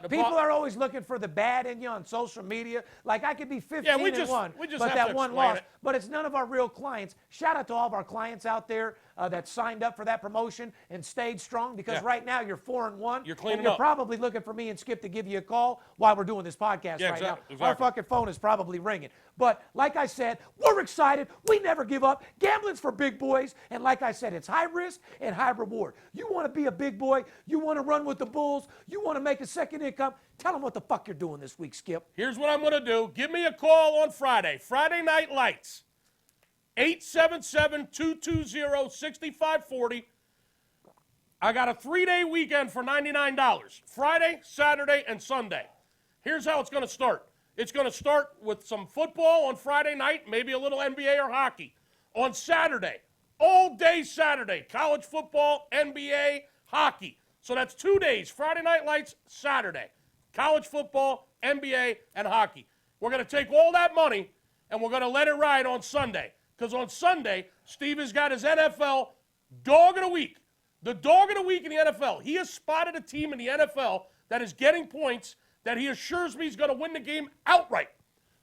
people are always looking for the bad in you on social media. Like, I could be 15-1, but that one loss. But it's none of our real clients. Shout out to all of our clients out there that signed up for that promotion and stayed strong, because right now you're 4-1. You're cleaning and you're up. probably looking for me and Skip to give you a call while we're doing this podcast right now. Exactly. Our fucking phone is probably ringing. But like I said, we're excited. We never give up. Gambling's for big boys. And like I said, it's high risk and high reward. You want to be a big boy. You want to run with the Bulls. You want to make a second income. Tell them what the fuck you're doing this week, Skip. Here's what I'm going to do. Give me a call on Friday. Friday Night Lights. 877-220-6540. I got a 3-day weekend for $99. Friday, Saturday, and Sunday. Here's how it's going to start. It's going to start with some football on Friday night, maybe a little NBA or hockey. On Saturday, all day Saturday, college football, NBA, hockey. So that's 2 days, Friday Night Lights, Saturday. College football, NBA, and hockey. We're going to take all that money, and we're going to let it ride on Sunday. Because on Sunday, Steve has got his NFL dog of the week. The dog of the week in the NFL. He has spotted a team in the NFL that is getting points that he assures me is going to win the game outright.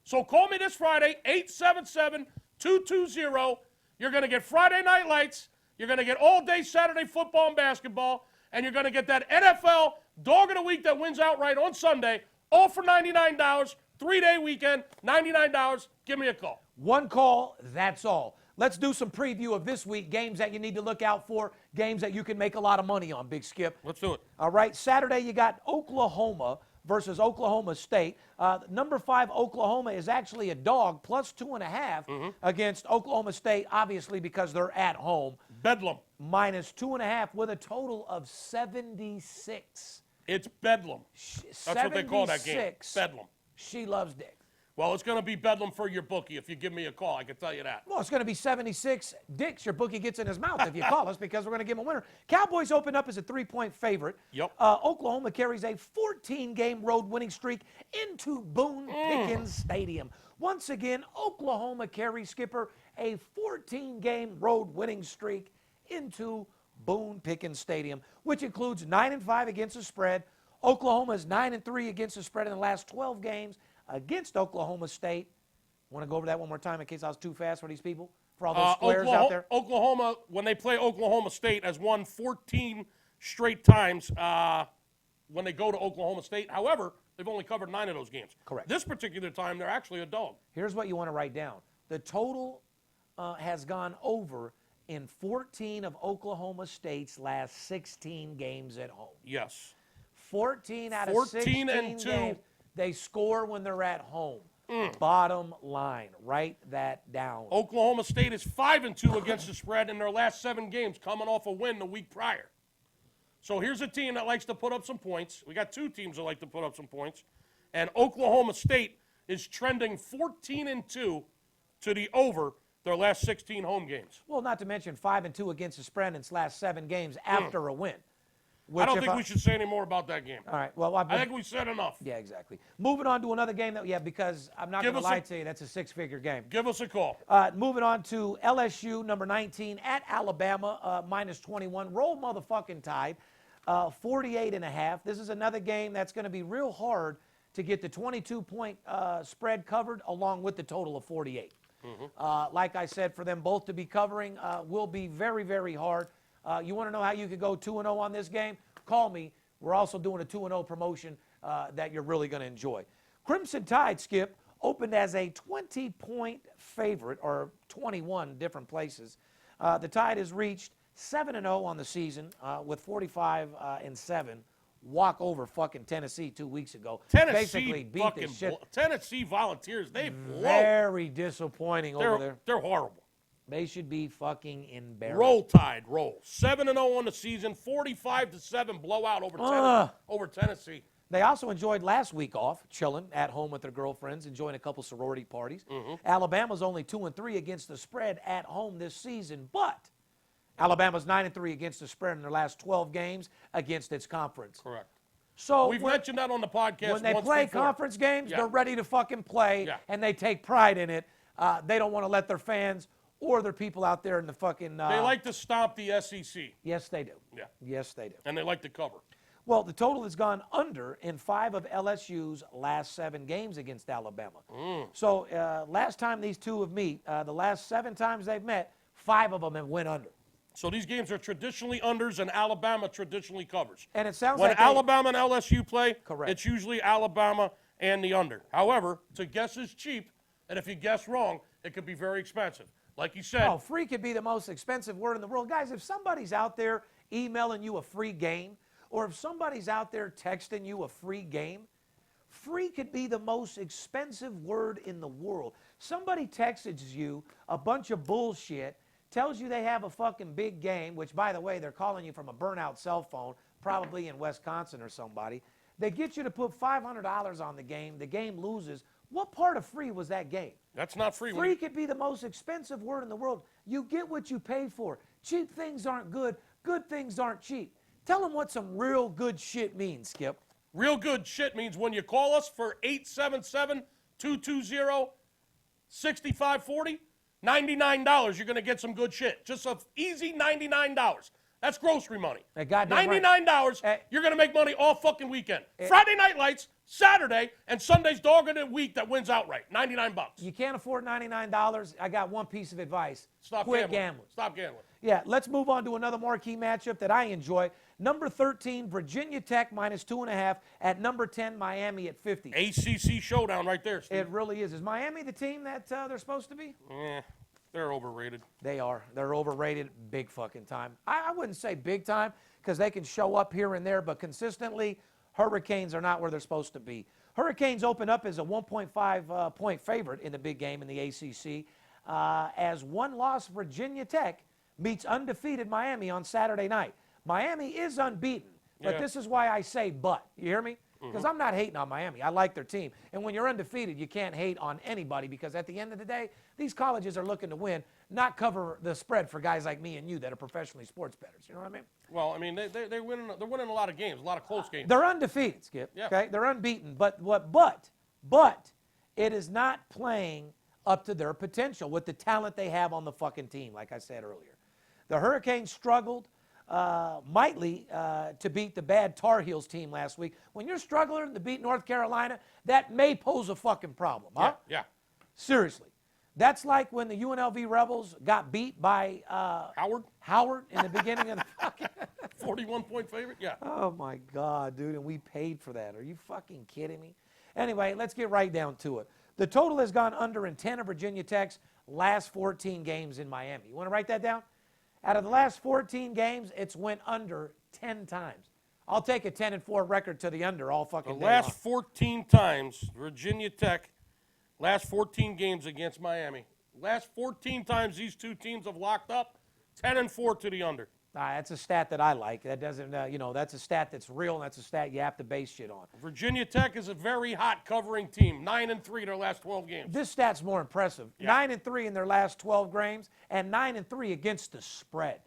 So call me this Friday, 877-220. You're going to get Friday Night Lights. You're going to get all day Saturday football and basketball. And you're going to get that NFL dog of the week that wins outright on Sunday, all for $99. 3-day weekend, $99. Give me a call. One call, that's all. Let's do some preview of this week, games that you need to look out for, games that you can make a lot of money on, Big Skip. Let's do it. All right, Saturday you got Oklahoma versus Oklahoma State. Number 5 Oklahoma is actually a dog, plus 2.5 against Oklahoma State, obviously because they're at home. Bedlam. Minus 2.5 with a total of 76. It's Bedlam. That's what they call that game. Bedlam. She loves dick. Well, it's going to be Bedlam for your bookie if you give me a call. I can tell you that. Well, it's going to be 76 dicks your bookie gets in his mouth if you call us, because we're going to give him a winner. Cowboys open up as a 3-point favorite. Yep. Oklahoma carries a 14-game road winning streak into Boone Pickens Stadium. Once again, Oklahoma carries, Skipper, a 14-game road winning streak into Boone Pickens Stadium, which includes 9-5 against the spread. Oklahoma is 9-3 against the spread in the last 12 games against Oklahoma State. Want to go over that one more time in case I was too fast for these people? For all those squares out there? Oklahoma, when they play Oklahoma State, has won 14 straight times when they go to Oklahoma State. However, they've only covered 9 of those games. Correct. This particular time, they're actually a dog. Here's what you want to write down. The total has gone over in 14 of Oklahoma State's last 16 games at home. Yes. 14 out of 16 14-2. games, they score when they're at home. Bottom line, write that down. Oklahoma State is 5-2 against the spread in their last 7 games, coming off a win the week prior. So here's a team that likes to put up some points. We got 2 teams that like to put up some points. And Oklahoma State is trending 14-2 to the over Their last 16 home games. Well, not to mention 5-2 against the spread in its last 7 games after a win. I don't think we should say any more about that game. All right. Well, I think we said enough. Yeah, exactly. Moving on to another game because I'm not going to lie to you, that's a 6-figure game. Give us a call. Moving on to LSU, number 19, at Alabama, minus 21. Roll motherfucking Tide, 48.5. This is another game that's going to be real hard to get the 22-point spread covered along with the total of 48. Like I said, for them both to be covering will be very, very hard. You want to know how you could go 2-0 on this game? Call me. We're also doing a 2-0 promotion that you're really going to enjoy. Crimson Tide, Skip, opened as a 20-point favorite, or 21 different places. The Tide has reached 7-0 on the season with 45-7. Walk over fucking Tennessee 2 weeks ago. Basically beat the shit. Tennessee Volunteers, they blow. Very disappointing over there. They're horrible. They should be fucking embarrassed. Roll Tide, roll. 7-0 on the season, 45-7 blowout over Tennessee. They also enjoyed last week off, chilling at home with their girlfriends, enjoying a couple sorority parties. Alabama's only 2-3 against the spread at home this season, but Alabama's 9-3 against the spread in their last 12 games against its conference. Correct. So we've mentioned that on the podcast. When they play conference games, they're ready to fucking play, and they take pride in it. They don't want to let their fans or their people out there in the fucking... they like to stomp the SEC. Yes, they do. Yeah. Yes, they do. And they like to cover. Well, the total has gone under in 5 of LSU's last 7 games against Alabama. So last time these two have met, the last 7 times they've met, 5 of them have went under. So these games are traditionally unders, and Alabama traditionally covers. And it sounds when like Alabama and LSU play, correct, it's usually Alabama and the under. However, to guess is cheap, and if you guess wrong, it could be very expensive. Like you said. Oh, free could be the most expensive word in the world. Guys, if somebody's out there emailing you a free game, or if somebody's out there texting you a free game, free could be the most expensive word in the world. Somebody texts you a bunch of bullshit, tells you they have a fucking big game, which, by the way, they're calling you from a burnout cell phone, probably in Wisconsin or somebody. They get you to put $500 on the game loses. What part of free was that game? That's not free. Free could be the most expensive word in the world. You get what you pay for. Cheap things aren't good. Good things aren't cheap. Tell them what some real good shit means, Skip. Real good shit means when you call us for 877-220-6540, $99, you're going to get some good shit. Just an easy $99. That's grocery money. $99, you're going to make money all fucking weekend. Friday Night Lights, Saturday, and Sunday's dog of the week that wins outright. $99. You can't afford $99. I got one piece of advice. Quit gambling. Stop gambling. Yeah, let's move on to another marquee matchup that I enjoy. Number 13, Virginia Tech minus 2.5 at number 10, Miami at 50. ACC showdown right there, Steve. It really is. Is Miami the team that they're supposed to be? They're overrated. They are. They're overrated big fucking time. I wouldn't say big time because they can show up here and there, but consistently, Hurricanes are not where they're supposed to be. Hurricanes open up as a 1.5 point favorite in the big game in the ACC as one-loss Virginia Tech meets undefeated Miami on Saturday night. Miami is unbeaten, but this is why I say but. You hear me? Because I'm not hating on Miami. I like their team. And when you're undefeated, you can't hate on anybody because at the end of the day, these colleges are looking to win, not cover the spread for guys like me and you that are professionally sports bettors. You know what I mean? Well, I mean, they're winning a lot of games, a lot of close games. They're undefeated, Skip. Yeah. Okay? They're unbeaten. But it is not playing up to their potential with the talent they have on the fucking team, like I said earlier. The Hurricanes struggled mightily to beat the bad Tar Heels team last week. When you're struggling to beat North Carolina, that may pose a fucking problem, huh? Yeah. Seriously. That's like when the UNLV Rebels got beat by Howard in the beginning of the fucking 41-point favorite, yeah. Oh, my God, dude, and we paid for that. Are you fucking kidding me? Anyway, let's get right down to it. The total has gone under in 10 of Virginia Tech's last 14 games in Miami. You want to write that down? Out of the last 14 games, it's went under 10 times. I'll take a 10-4 record to the under all fucking day. The last 14 times, Virginia Tech, last 14 games against Miami. Last 14 times these two teams have locked up, 10-4 to the under. That's a stat that I like. That doesn't, that's a stat that's real, and that's a stat you have to base shit on. Virginia Tech is a very hot covering team. 9-3 their last 12 games. This stat's more impressive. Yeah. 9-3 in their last 12 games, and 9-3 against the spread.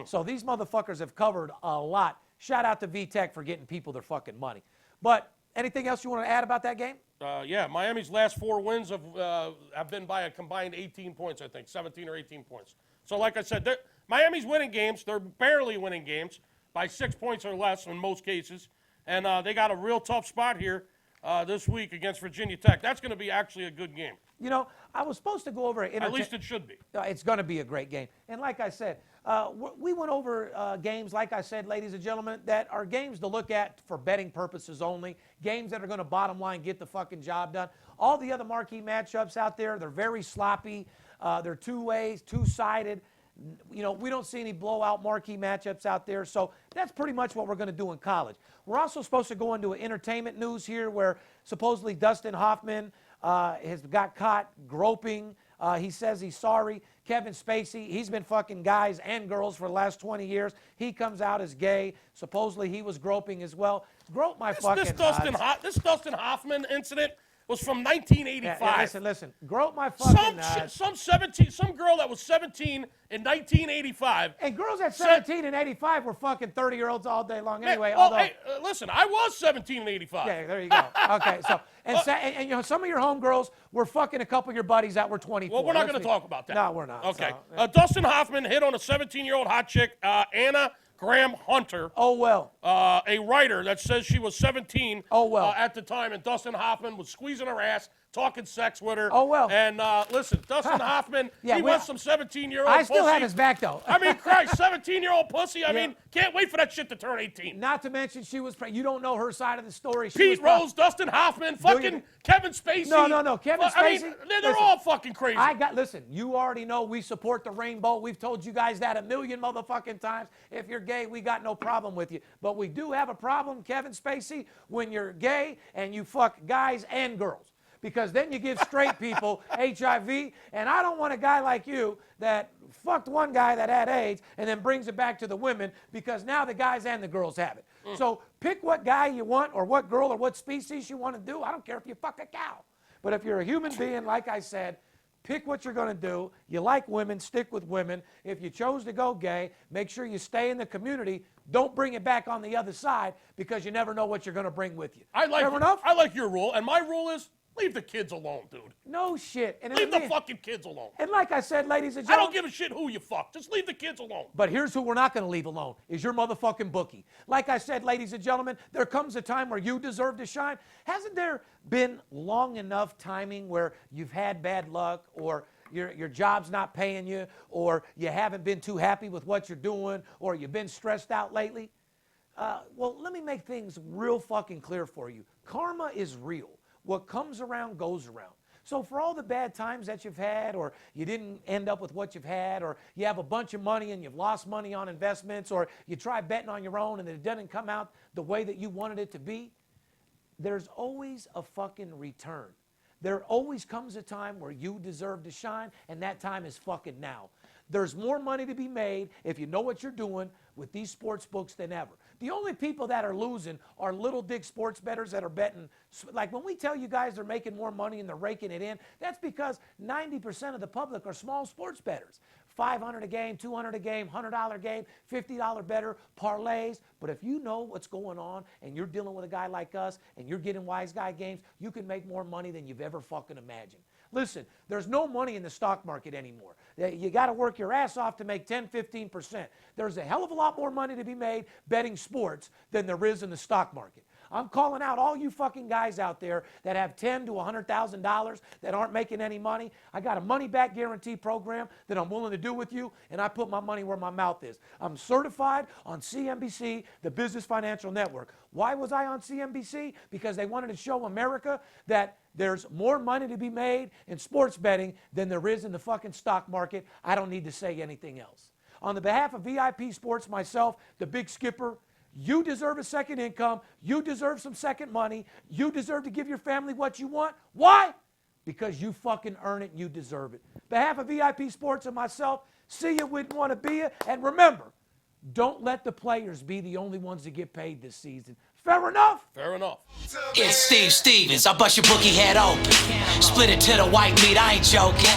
So these motherfuckers have covered a lot. Shout out to V-Tech for getting people their fucking money. But anything else you want to add about that game? Yeah, Miami's last 4 wins have been by a combined 18 points, I think, 17 or 18 points. So like I said, Miami's winning games. They're barely winning games by 6 points or less in most cases. And they got a real tough spot here this week against Virginia Tech. That's going to be actually a good game. You know, I was supposed to go over it. At least it should be. It's going to be a great game. And like I said, we went over games, like I said, ladies and gentlemen, that are games to look at for betting purposes only, games that are going to bottom line get the fucking job done. All the other marquee matchups out there, they're very sloppy. They're two ways, two-sided. You know, we don't see any blowout marquee matchups out there. So that's pretty much what we're going to do in college. We're also supposed to go into entertainment news here where supposedly Dustin Hoffman has got caught groping. He says he's sorry. Kevin Spacey, he's been fucking guys and girls for the last 20 years. He comes out as gay. Supposedly he was groping as well. Grope my fucking This Dustin Hoffman incident was from 1985. Yeah, listen. Grope my fucking some girl that was 17 in 1985. And girls at 17 and 85 were fucking 30-year-olds all day long anyway. Hey, listen, I was 17 in 85. Yeah, there you go. Okay, so and you know, some of your homegirls were fucking a couple of your buddies that were 24. Well, we're not going to talk about that. No, we're not. Okay. So, Dustin Hoffman hit on a 17-year-old hot chick, Ncaa Graham Hunter. Oh, well. A writer that says she was 17 at the time, and Dustin Hoffman was squeezing her ass, talking sex with her. Oh, well. And listen, Dustin Hoffman, he wants some 17-year-old I pussy. still have his back, though. I mean, Christ, 17-year-old pussy. I mean, can't wait for that shit to turn 18. Not to mention she was you don't know her side of the story. Pete Rose, Dustin Hoffman, fucking Kevin Spacey. No. Kevin Spacey. I mean, they're all fucking crazy. Listen, you already know we support the rainbow. We've told you guys that a million motherfucking times. If you're gay, we got no problem with you. But we do have a problem, Kevin Spacey, when you're gay and you fuck guys and girls. Because then you give straight people HIV, and I don't want a guy like you that fucked one guy that had AIDS and then brings it back to the women because now the guys and the girls have it. So pick what guy you want or what girl or what species you want to do. I don't care if you fuck a cow. But if you're a human being, like I said, pick what you're going to do. You like women, stick with women. If you chose to go gay, make sure you stay in the community. Don't bring it back on the other side because you never know what you're going to bring with you. I like your rule, and my rule is leave the kids alone, dude. No shit. And leave the fucking kids alone. And like I said, ladies and I gentlemen, don't give a shit who you fuck. Just leave the kids alone. But here's who we're not going to leave alone, is your motherfucking bookie. Like I said, ladies and gentlemen, there comes a time where you deserve to shine. Hasn't there been long enough timing where you've had bad luck or your job's not paying you or you haven't been too happy with what you're doing or you've been stressed out lately? Well, let me make things real fucking clear for you. Karma is real. What comes around goes around. So for all the bad times that you've had, or you didn't end up with what you've had, or you have a bunch of money and you've lost money on investments, or you try betting on your own and it doesn't come out the way that you wanted it to be, there's always a fucking return. There always comes a time where you deserve to shine, and that time is fucking now. There's more money to be made if you know what you're doing with these sports books than ever. The only people that are losing are little dick sports bettors that are betting. Like when we tell you guys they're making more money and they're raking it in, that's because 90% of the public are small sports bettors. $500 a game, $200 a game, $100 game, $50 better, parlays. But if you know what's going on and you're dealing with a guy like us and you're getting wise guy games, you can make more money than you've ever fucking imagined. Listen, there's no money in the stock market anymore. You got to work your ass off to make 10, 15%. There's a hell of a lot more money to be made betting sports than there is in the stock market. I'm calling out all you fucking guys out there that have $10,000 to $100,000 that aren't making any money. I got a money-back guarantee program that I'm willing to do with you, and I put my money where my mouth is. I'm certified on CNBC, the Business Financial Network. Why was I on CNBC? Because they wanted to show America that there's more money to be made in sports betting than there is in the fucking stock market. I don't need to say anything else. On the behalf of VIP Sports, myself, the Big Skipper, you deserve a second income. You deserve some second money. You deserve to give your family what you want. Why? Because you fucking earn it and you deserve it. On behalf of VIP Sports and myself, see you, wouldn't want to be you. And remember, Don't let the players be the only ones that get paid this season. Fair enough? Fair enough. It's Steve Stevens. I bust your bookie head open. Split it to the white meat, I ain't joking.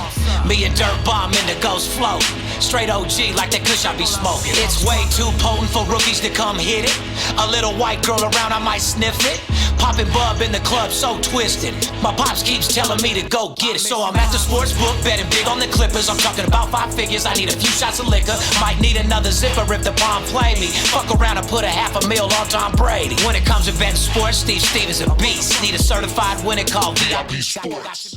Me and Dirt Bomb in the ghost float. Straight OG like that kush I be smoking. It's way too potent for rookies to come hit it. A little white girl around, I might sniff it. Poppin' bub in the club, so twisted. My pops keeps telling me to go get it. So I'm at the sports book, betting big on the Clippers. I'm talking about 5 figures, I need a few shots of liquor. Might need another zipper if the bomb play me. Fuck around and put a $500,000 on Tom Brady. When it comes to betting sports, Steve Stevens a beast. Need a certified winner called VIP Sports.